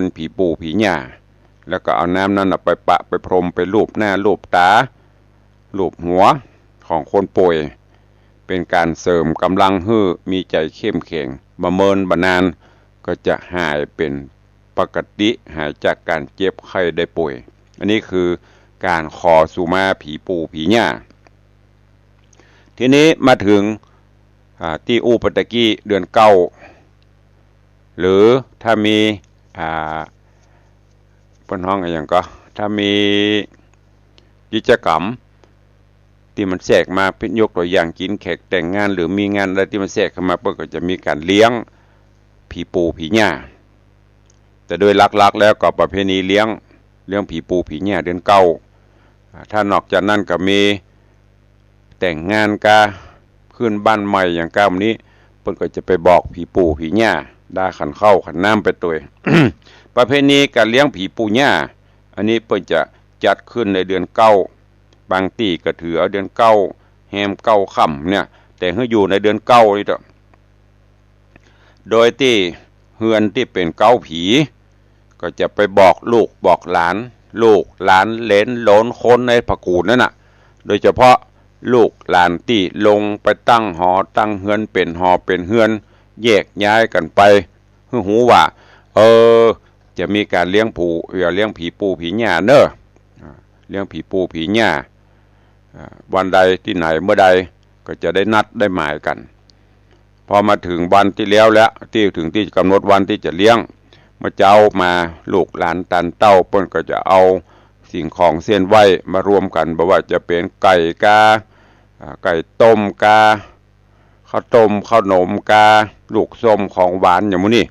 ต์ผีปู่ผีย่าแล้วก็เอาน้ำนั้นไปปะไปพรมไปลูบหน้าลูบตาลูบหัวของคนป่วยเป็นการเสริมกำลังให้มีใจเข้มแข็งบ่เมินบ่นานก็จะหายเป็นปกติหายจากการเจ็บไข้ได้ป่วยอันนี้คือการขอสุมาผีปู่ผีย่าทีนี้มาถึงที่อุปตะกี้เดือนเก้าหรือถ้ามีปนห้องอะไรอย่างก็ถ้ามีกิจกรรมที่มันแทรกมาเป็นยกตัวอย่างกินแขกแต่งงานหรือมีงานอะไรที่มันแทรกเข้ามาเพื่อก็จะมีการเลี้ยงผีปู่ผีย่าแต่โดยหลักๆแล้วก็ประเพณีเลี้ยงผีปู่ผีย่าเดือนเก้าถ้านอกจากนั้นก็มีแต่งงานกาขึ้นบ้านใหม่อย่างก้าวนี้เพิ่นก็จะไปบอกผีปู่ผีย่าได้ขันเข้าขันน้ำไปตัว ประเพณีการเลี้ยงผีปู่ย่าอันนี้เพิ่นจะจัดขึ้นในเดือนเก้าบางที่ก็ถือเอาเดือนเก้าแฮมเก้าค่ำเนี่ยแต่ให้อยู่ในเดือนเก้านี่เถอะโดยที่เฮือนที่เป็นเก้าผีก็จะไปบอกลูกบอกหลานเหลนโหลนคนในผักกูดนั่นน่ะโดยเฉพาะลูกหลานที่ลงไปตั้งหอตั้งเฮือนเป็นหอเป็นเฮือนแยกย้ายกันไปให้หูว่าจะมีการเลี้ยงผีปู่ผีย่าเนอะเลี้ยงผีปู่ผีย่าวันใดที่ไหนเมื่อใดก็จะได้นัดได้หมายกันพอมาถึงวันที่แล้วที่ถึงที่กำหนดวันที่จะเลี้ยงมาเจ้ามาลูกหลานตันเต้าเปิ้นก็จะเอาสิ่งของเส้นไหว้มารวมกันบ่ว่าจะเป็นไก่กาไก่ต้มกาข้าวต้มข้าวหนมกาลูกส้มของหวานอย่างนี้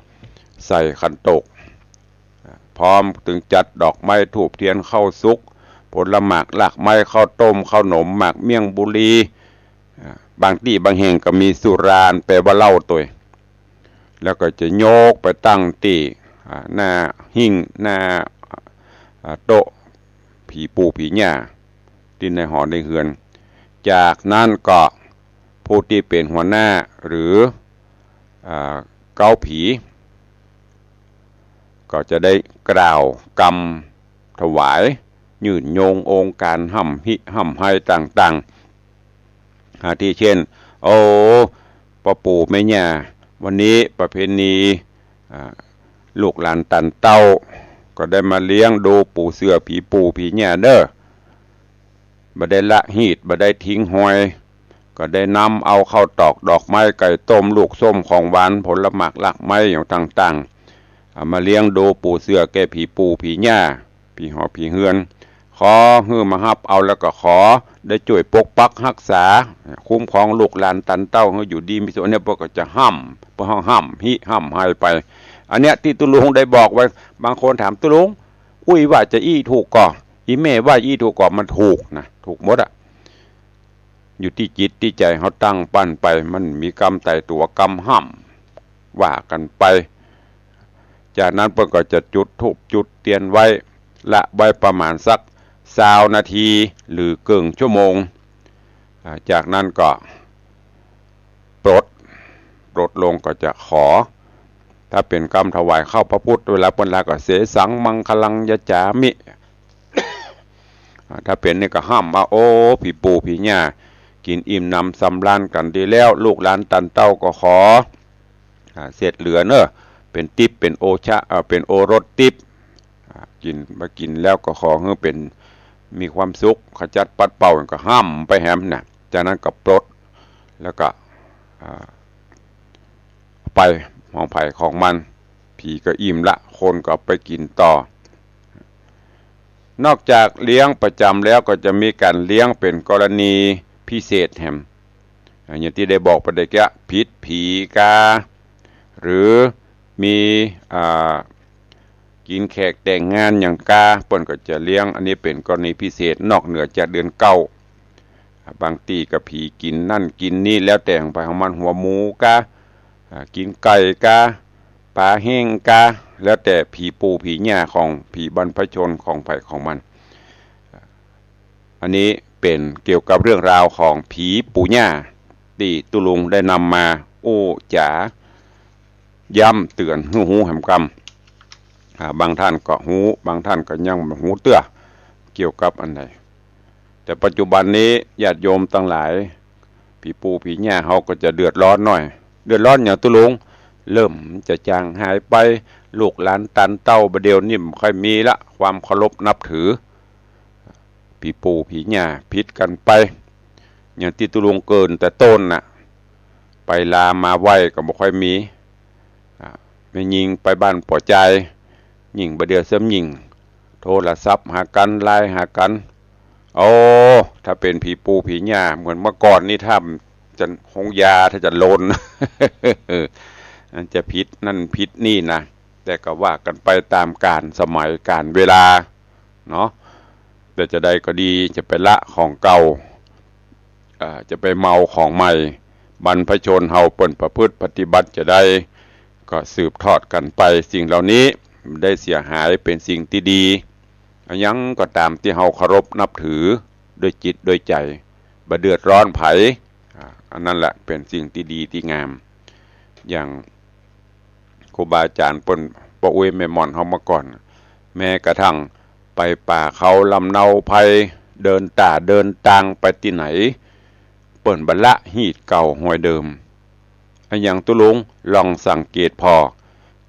ใส่ขันโตกพร้อมถึงจัดดอกไม้ธูปเทียนข้าวสุกผลหมากหลักไม้ข้าวต้มข้าวหนมหมากเมี่ยงบุรีบางที่บางแห่งก็มีสุรานแปลว่าเหล้าตัวแล้วก็จะโยกไปตั้งที่หน้าหิ้งหน้าโต๊ะผีปู่ผีย่าที่ในหอในเฮือนจากนั้นก็ผู้ที่เป็นหัวหน้าหรือเก้าผีก็จะได้กล่าวกรรมถวายยื่นโยงองค์การห้ำให้ต่างๆที่เช่นพ่อปู่แม่ย่าวันนี้ประเพณีลูกหลานตันเต้าก็ได้มาเลี้ยงดูปู่เสือผีปู่ผีย่าเด้อบ่ได้ละหีดบ่ได้ทิ้งหอยก็ได้นำเอาข้าวตอกดอกไม้ไก่ต้มลูกส้มของหวานผลหมากหลักไม้อย่างต่างๆมาเลี้ยงดูปู่เสือแก่ผีปู่ผีย่าผีหอผีเฮือนขอฮื้อมาฮับเอาแล้วก็ขอได้ช่วยปกปักรักษาคุ้มครองลูกหลานตันเต้าให้อยู่ดีมีสุขเนี่ยพวกก็จะห้ำให้ไปอันเนี้ยที่ตุลุงได้บอกไว้บางคนถามตุลุงอุ้ยว่าจะอี้ถูกก่ออีแม่ว่าอี้ถูกก่อมันถูกนะถูกหมดอยู่ที่จิตที่ใจเขาตั้งปั้นไปมันมีกรรมไต่ตัวกรรมห้ำว่ากันไปจากนั้นเพิ่นก็จะจุดธูปจุดเทียนไว้ละไว้ประมาณสัก20 นาทีหรือครึ่งชั่วโมงจากนั้นก็ปลดลงก็จะขอถ้าเป็นกรรมถวายเข้าพระพุทธเวลาเปิ้นลาก็เสสังมังคลังยะจามิ ถ้าเป็นนี่ก็ห้ามมาผีปู่ผีย่ากินอิ่มนำสำราญกันดีแล้วลูกหลานตันเต้าก็ขอเศษเหลือเนอะเป็นติ๊บเป็นโอชะเป็นโอรสติ๊บกินแล้วก็ขอให้เป็นมีความสุขขจัดปัดเป่าก็ห้ามไปแฮมนะจากนั้นก็ปลดแล้วก็ไปห้องไผ่ของมันผีก็อิ่มละคนก็ไปกินต่อนอกจากเลี้ยงประจำแล้วก็จะมีการเลี้ยงเป็นกรณีพิเศษแฮมอย่างที่ได้บอกไปได้แก่พิษผีกาหรือมีกินแขกแต่งงานอย่างกาเปิ้นก็จะเลี้ยงอันนี้เป็นกรณีพิเศษนอกเหนือจากเดือนเก้าบางตีกับผีกินนั่นกินนี่แล้วแต่งไปของมันหัวหมูกา กินไก่กาปลาแห้งกาแล้วแต่ผีปูผีหญ้าของผีบรรพชนของไผ่ของมันอันนี้เป็นเกี่ยวกับเรื่องราวของผีปูหญ้าที่ตุลุงได้นำมาโอ้จ๋าย้ำเตือนหูแหมกำบางท่านก็หูบางท่านก็ยังหูเตื้อเกี่ยวกับอันไหนแต่ปัจจุบันนี้ญาติโยมทั้งหลายผีปูผีหญ้าเขาก็จะเดือดร้อนหน่อยเดือดร้อนอย่างตุลุงเริ่มจะจางหายไปลูกหลานตันเต้าประเดี๋ยวนี่ค่อยมีละความเคารพนับถือผีปูผีหญ้าพิษกันไปอย่างที่ตุลุงเกินแต่ต้นน่ะไปลามาไหวก็บ่ค่อยมีไม่ยิงไปบ้านปอใจยิงประเดี๋ยวเสริมยิงโทรศัพท์หากันไลน์หากันโอ้ถ้าเป็นผีปูผีหญ้าเหมือนเมื่อก่อนนี่ถ้าจะหงยาถ้าจะโลน จะพิษนั่นพิษนี่นะแต่ก็ว่ากันไปตามการสมัยการเวลาเนาะแต่จะได้ก็ดีจะไปละของเก่าจะไปเมาของใหม่บรรพชนเฮาเปิ่นประพฤติปฏิบัติจะได้ก็สืบทอดกันไปสิ่งเหล่านี้ได้เสียหายเป็นสิ่งที่ดียังก็ตามที่เฮาเคารพนับถือด้วยจิตด้วยใจบ่เดือดร้อนไผอันนั้นแหละเป็นสิ่งที่ดีที่งามอย่างครูบาอาจารย์เปิ้นบ่อวยแม่ม่อนเฮามาก่อนแม้กระทั่งไปป่าเขาลำเนาไผเดินเดินตางไปที่ไหนเปิ้นบัดละฮีดเก่าห้อยเดิมอันอย่างตุลุงลองสังเกตพอ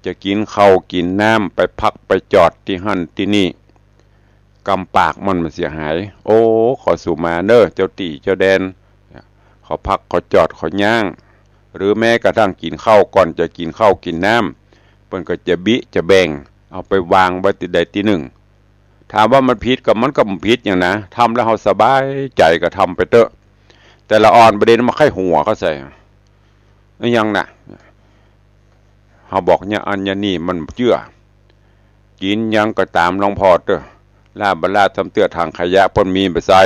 จะกินข้าวกินน้ำไปพักไปจอดที่หั่นที่นี่กำปากมันเสียหายโอ้ขอสู่มาเน้อเจ้าตีเจ้าแดนขอพักขอจอดขอย่างหรือแม้กระทั่งกินข้าวก่อนจะกินข้าวกินน้ำเปิ้นก็จะจะแบ่งเอาไปวางไว้ที่ใดที่หนึ่งถามว่ามันผิดกับมันก็ผิดอย่างนะทำแล้วเราสบายใจก็ทำไปเถอะแต่ละอ่อนประเด็นมาไข้หัวเขาใส่ยังน่ะเขาบอกเนี่ยอันยานี่มันเชื่อกินยังก็ตามลองพอเถอะลาบลาทำเตื้อทางขยะปนมีไปใส่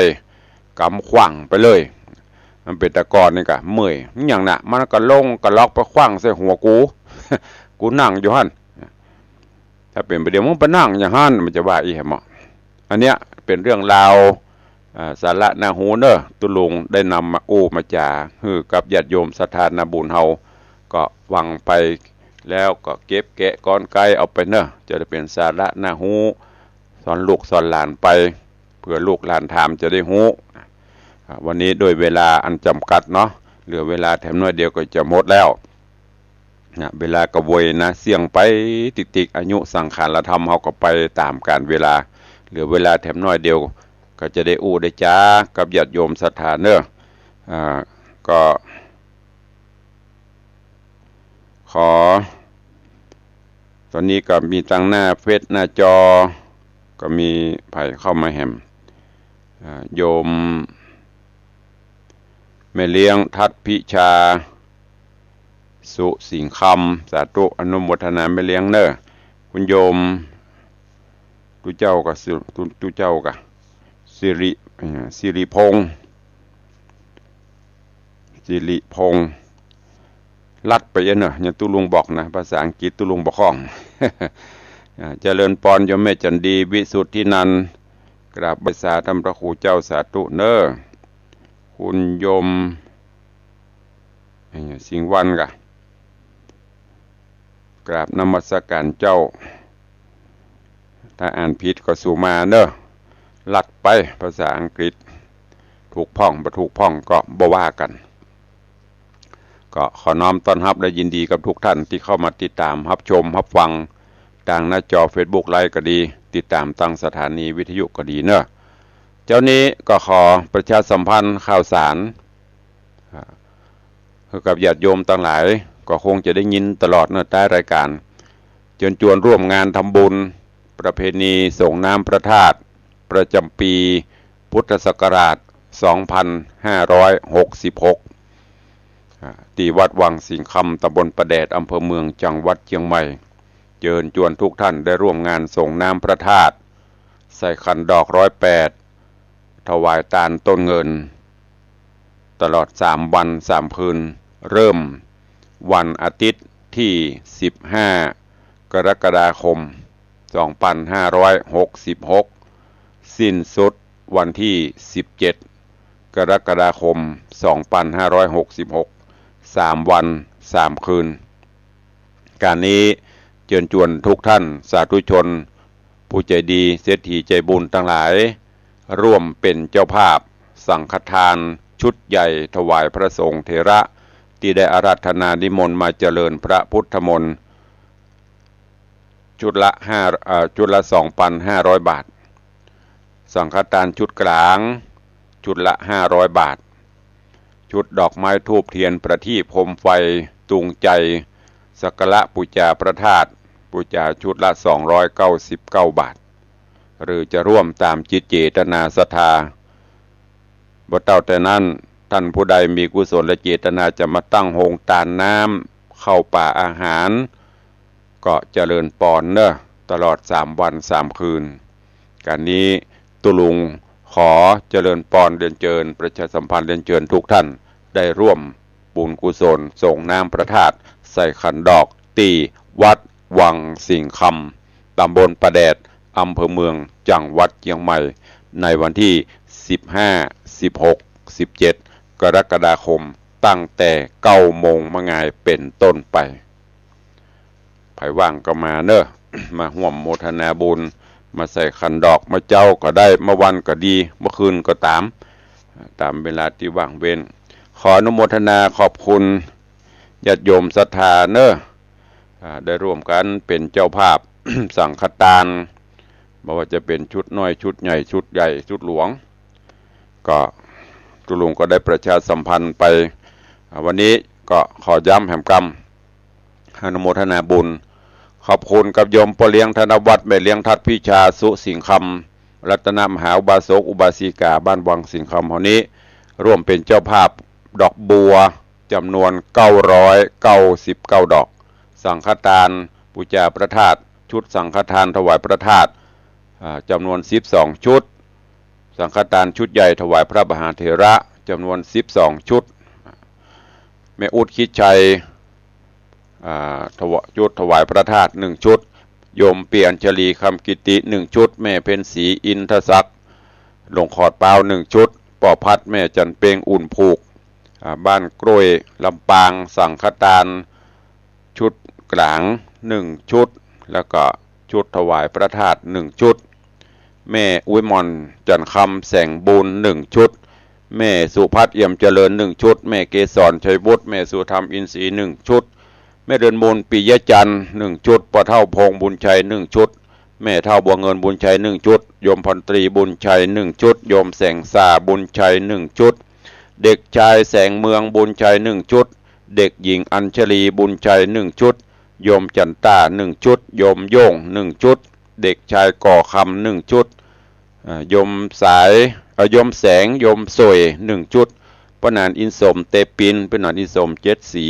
กำขว่างไปเลยมันเป็นตะกอนนี่กะเมื่อยอย่างน่ะมันก็ลงก็ล็อกไปขว่างใส่หัวกู กูนั่งอยู่หั่นถ้าเป็นประเดี๋ยวมึงไปนั่งอย่างหั่นมันจะว่าอีเหรออันเนี้ยเป็นเรื่องราวสาระนาหูเนอะตุลุงได้นำมาอู้มาจาฮือกับญาติโยมศรัทธานาบุญเฮาก็วังไปแล้วก็เก็บแกะก้อนไก่เอาไปเนอะจะได้เป็นสาระนาหูสอนลูกสอนหลานไปเพื่อลูกหลานถามจะได้หูวันนี้โดยเวลาอันจำกัดเนาะเหลือเวลาแถมน้อยเดียวก็จะหมดแล้วเวลากระวยนะเสี่ยงไปติกอายุสังขารธรรมเฮาก็ไปตามการเวลาเหลือเวลาแถมน้อยเดียวก็จะได้อู้ได้จ้ากับญาติโยมศรัทธาเนอะก็ขอตอนนี้ก็มีตั้งหน้าเฟซหน้าจอก็มีไผ่เข้ามาแหมโยมแม่เลี้ยงทัดพิชาสุสิงคำสาธุอนุโมทนาแม่เลี้ยงเนอะคุณโยมตุเจ้ากับตุเจ้ากับสิริพงษ์ลัดไปเนอะอย่างตุลุงบอกนะภาษาอังกฤษตุลุงบอกข้อง เจริญพรโยมแม่จันดีวิสุทธินันท์กราบใบสาธรรมพระครูเจ้าสาธุเนอะคุณโยมสิงห์วันกะกราบนมัสการเจ้าถ้าอ่านผิดก็สู่มาเนอะลัดไปภาษาอังกฤษถูกพ้องบ่ถูกพ้องก็บ่ว่ากันก็ขอน้อมต้อนรับและยินดีกับทุกท่านที่เข้ามาติดตามรับชมรับฟังทางหน้าจอ Facebook ไลฟ์ก็ดีติดตามทางสถานีวิทยุก็ดีเนอะเจ้านี้ก็ขอประชาสัมพันธ์ข่าวสารกับญาติโยมต่างหลายก็คงจะได้ยินตลอดเนอะใต้รายการเชิญชวนร่วมงานทำบุญประเพณีส่งน้ำพระธาตุประจำปีพุทธศักราช 2566 ที่วัดวังสิงคำตำบลประแดดอำเภอเมืองจังหวัดเชียงใหม่เชิญชวนทุกท่านได้ร่วมงานส่งน้ำพระธาตุใส่ขันดอก108ถวายตาลต้นเงินตลอด3 วัน 3 คืนเริ่ม วันอาทิตย์ที่15กรกฎาคม2566สิ้นสุดวันที่17กรกฎาคม2566 3 วัน 3 คืนการนี้เชิญชวนทุกท่านสาธุชนผู้ใจดีเศรษฐีใจบุญทั้งหลายร่วมเป็นเจ้าภาพสังฆทานชุดใหญ่ถวายพระสงฆ์เถระที่ได้อาราธนานิมนต์มาเจริญพระพุทธมนต์ชุดละ 2,500 บาทสังฆทานชุดกลางชุดละ500 บาทชุดดอกไม้ธูปเทียนประทีปโคมไฟตุงใจสักการะบูชาพระธาตุบูชาชุดละ299 บาทหรือจะร่วมตามจิตเจตนาศรัทธาบ่เท่าแต่นั้นท่านผู้ใดมีกุศลและเจตนาจะมาตั้งโฮงทานน้ำเข้าป่าอาหารก็เจริญปอนเนอะตลอด3 วัน 3 คืนการนี้ตุลุงขอเจริญปอนเรียนเชิญประชาสัมพันธ์เรียนเชิญทุกท่านได้ร่วมบุญกุศลส่งน้ำพระธาตุใส่ขันดอกตีวัดวังสิงคำตำบลประแดดอำเภอเมืองจังหวัดเชียงใหม่ในวันที่15 16 17กรกฎาคมตั้งแต่9 โมงมะงายเป็นต้นไปไผว่างก็มาเนอะ มาร่วมโมทนาบุญมาใส่ขันดอกมาเจ้าก็ได้เมื่อวันก็ดีเมื่อคืนก็ตามเวลาที่ว่างเว้นขออนุโมทนาขอบคุณญาติโยมศรัทธาเนอะได้ร่วมกันเป็นเจ้าภาพ สังฆทานไม่ว่าจะเป็นชุดน้อยชุดใหญ่ชุดใหญ่ชุดหลวงก็ตุลุงก็ได้ประชาสัมพันธ์ไปวันนี้ก็ขอย้ำแห่งกรรมอนุโมทนาบุญขอบคุณกับโยมปเลี้ยงธนวัฒน์แม่เลี้ยงทัดพิชาสุสิงคำรัตนมหาอุบาสกอุบาสิกาบ้านวังสิงคำเฮานี้ร่วมเป็นเจ้าภาพดอกบัวจำนวน999 ดอกสังฆทานบูชาพระธาตุชุดสังฆทานถวายพระธาตุจำนวน12 ชุดสังฆทานชุดใหญ่ถวายพระมหาเถระจำนวน12 ชุดแม่อุดคิดชัยชุดถวายพระธาตุ1 ชุดโยมเปียนชลีคำกิติ1 ชุดแม่เพ็ญศรีอินทศักดิ์หลวงขอดเปล่า1 ชุดป่อพัดแม่จันเปงอุ่นผูกบ้านกล้วยลำปางสังฆทานชุดกลาง1 ชุดแล้วก็ชุดถวายพระธาตุ1 ชุดแม่อุ้ยมอนจันคำแสงบุญ1 ชุดแม่สุภัทรเอี่ยมเจริญ1 ชุดแม่เกศรชัยวุฒิแม่สุธรรมอินทรีย์1 ชุดแม่เดินมูลปิยจันทร์1 ชุดพ่อเท่าพงบุญชัย1 ชุดแม่เท่าบัวเงินบุญชัย1 ชุดโยมพรตรีบุญชัย1 ชุดโยมแสงสาบุญชัย1 ชุดเด็กชายแสงเมืองบุญชัย1 ชุดเด็กหญิงอัญชลีบุญชัย1 ชุดโยมจันตา1 ชุดโยมโย่ง1 ชุดเด็กชายก่อคำ1 ชุดโยมสายโยมแสงโยมสวย1 ชุดปนานอินสมเตปินเป็นนานอินสม7 สี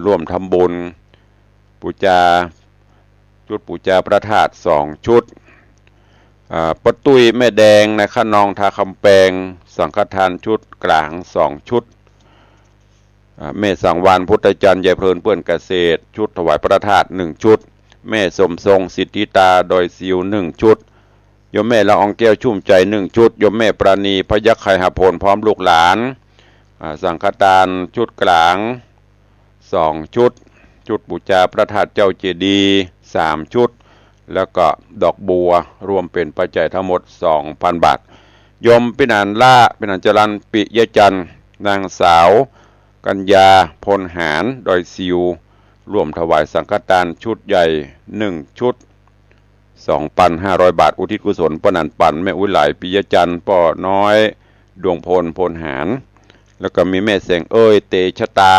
ร่วมทำบุญบูชาชุดบูชาพระธาตุ2 ชุดปตุยแม่แดงในขนองทาคำแปงสังฆทานชุดกลาง2 ชุดแม่สังวานพุทธจันทร์ยายเพลินเปื้อนเกษตรชุดถวายพระธาตุ1 ชุดแม่สมทรงสิทธิตาโดยซิว1 ชุดโยมแม่ละอองแก้วชุ่มใจ1 ชุดโยมแม่ปราณีพยัคฆ์ไข่หพลพร้อมลูกหลานสังฆทานชุดกลาง2 ชุดชุดบูชาพระธาตุเจ้าเจดีย์3 ชุดแล้วก็ดอกบัวรวมเป็นปัจจัยทั้งหมด 2,000 บาทโยมปินันจรัญปิยจันทร์นางสาวกัญญาพลหารโดยซิวร่วมถวายสังฆทานชุดใหญ่1 ชุด 2,500 บาทอุทิศกุศลปนันปันแม่อุ้ยไหลปิยจันทร์ป่อน้อยดวงพลหารแล้วก็มีแม่แสงเตชะตา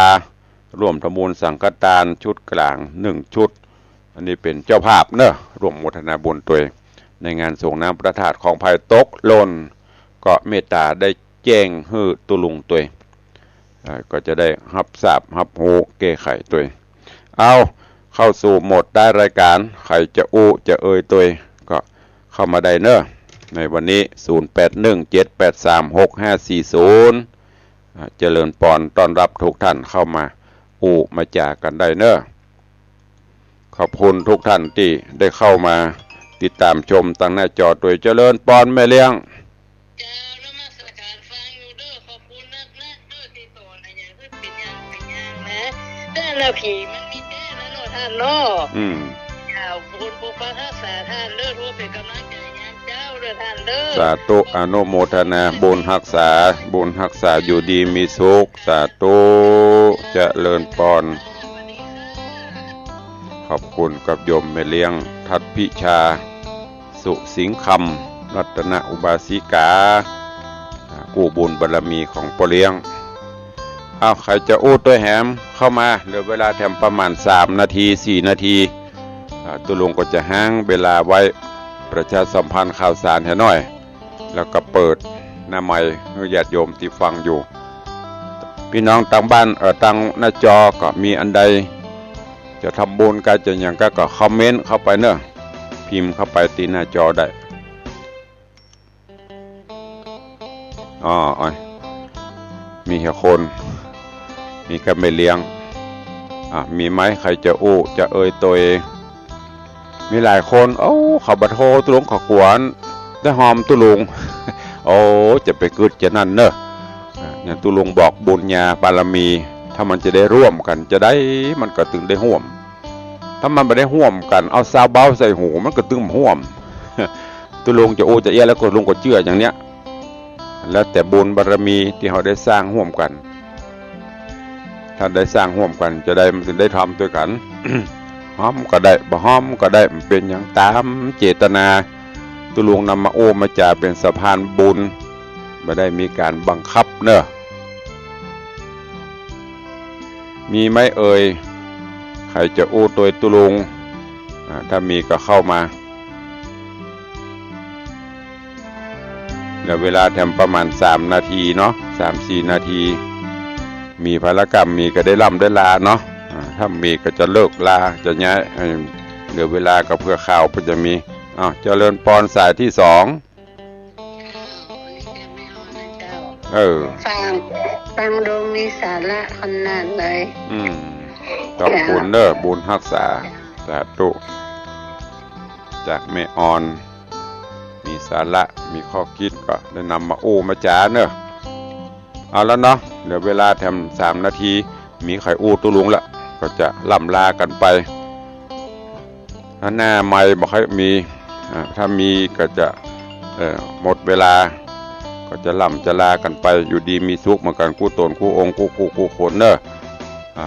ร่วมทำบุญสังฆทานชุดกลาง1 ชุดอันนี้เป็นเจ้าภาพเนอะร่วมโมทนาบุญตัวในงานส่งน้ำพระธาตุของภายตกหล่นก็เมตตาได้แจ้งฮือตุลุงตัวก็จะได้รับทราบรับหูแก้ไขตัวเอาเข้าสู่โหมดได้รายการใครจะจะตัวก็เข้ามาได้เนอะในวันนี้0817836540เจริญปอนต้อนรับทุกท่านเข้ามา อูมาจากกันได้เนอะขอบคุณทุกท่านที่ได้เข้ามาติดตามชมตั้งหน้าจอโดยเจริญปอนแม่เลี้ยงเจ้านมัสการฟังอยู่เด้อขอบคุณนักนะเด้อที่โตนะอย่างคือเป็นอย่างนะแต่ละผีมันมีแต่ละเนาะท่านเนาะอย่าบุญปกปักรักษาท่านเด้อรู้เป็นกำลังใจอย่างเจ้าเด้อท่านเด้อสาธุอนุโมทนาบุญรักษาอยู่ดีมีสุขสาธุเจริญปอนขอบคุณกับโยมแม่เลี้ยงทัดพิชาสุสิงคำรัตนอุบาสิกากู้บุญบารมีของพ่อเลี้ยงเอาใครจะอู้ตัวแหมเข้ามาเหลือเวลาแถมประมาณ3 นาที 4 นาทีตุลุงก็จะห้างเวลาไว้ประชาสัมพันธ์ข่าวสารให้หน่อยแล้วก็เปิดหน้าไมค์ให้ญาติโยมที่ฟังอยู่พี่น้องต่างบ้านต่างหน้าจอก็มีอันใดจะทำบุญกันจะอย่างก็คอมเมนต์เข้าไปเนอะพิมพ์เข้าไปตีหน้าจอได้มีแค่คนมีกันไม่เลี้ยงมีไหมใครจะอู้จะเอ่ยตัวเองมีหลายคนเขาบัดโทตุลุงขอกวนได้หอมตุลุงจะไปกึดจะนั่นเนอะอย่างตุลุงบอกบุญญาบารมีถ้ามันจะได้ร่วมกันจะได้มันก็ตึงได้ห่วมถ้ามันไม่ได้ห่วมกันเอาซาเบ้าใส่หูมันก็ตึงห่วมตุลุงจะโอจะเอี้ยแล้วก็ลุงก็เชื่ออย่างเนี้ยแล้วแต่บุญบารมีที่เขาได้สร้างห่วมกันถ้าได้สร้างห่วมกันจะได้มันจะได้ทำด้วยกันหอมก็ได้บ่หอมก็ได้มันเป็นอย่างตามเจตนาตุลุงนำมาโอมาจ่าเป็นสะพานบุญไม่ได้มีการบังคับเนอะมีไหมเอ่ยใครจะอู้ตัวตุลุงถ้ามีก็เข้ามาเดี๋ยวเวลาแถมประมาณ3 นาทีเนาะ3-4 นาทีมีภารกรรมมีก็ได้ล่ำได้ลาเนาะถ้ามีก็จะเลิกลาจะย้ายเดี๋ยวเวลาก็เพื่อข่าวก็จะมีเจริญปอนสายที่2ฟังดูมีสาระขนาดเลยขอบคุณเด้อบุญรักษาสาธุจากแม่ออนมีสาระมีข้อคิดก็ได้นำมาอู้มาจ๋าเนอะเอาแล้วเนาะเหลือเวลาแถม3 นาทีมีใครอู้ตุลุงละก็จะล่ำลากันไปถ้าหน้าไม่บอกให้มีถ้ามีก็จะหมดเวลาก็จะล่ำจะลากันไปอยู่ดีมีสุขเหมือนกันกู้ตนกู้องค์กู้คนเนอะ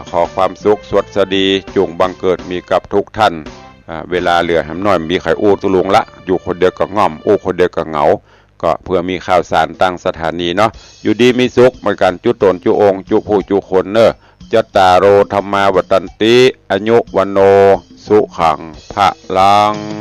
ขอความสุขสวัสดีจงบังเกิดมีกับทุกท่านเวลาเหลือแหมน้อยมีใครอู้ตุลุงละอยู่คนเดียวก็ง่อมอู้คนเดียวก็เหงาก็เพื่อมีข่าวสารตั้งสถานีเนาะอยู่ดีมีสุขเหมือนกันจุตนจุองค์จุผู้จุคนเนอะจัตตารโอธรรมาวัตันติอายุวันโนสุขังภะลัง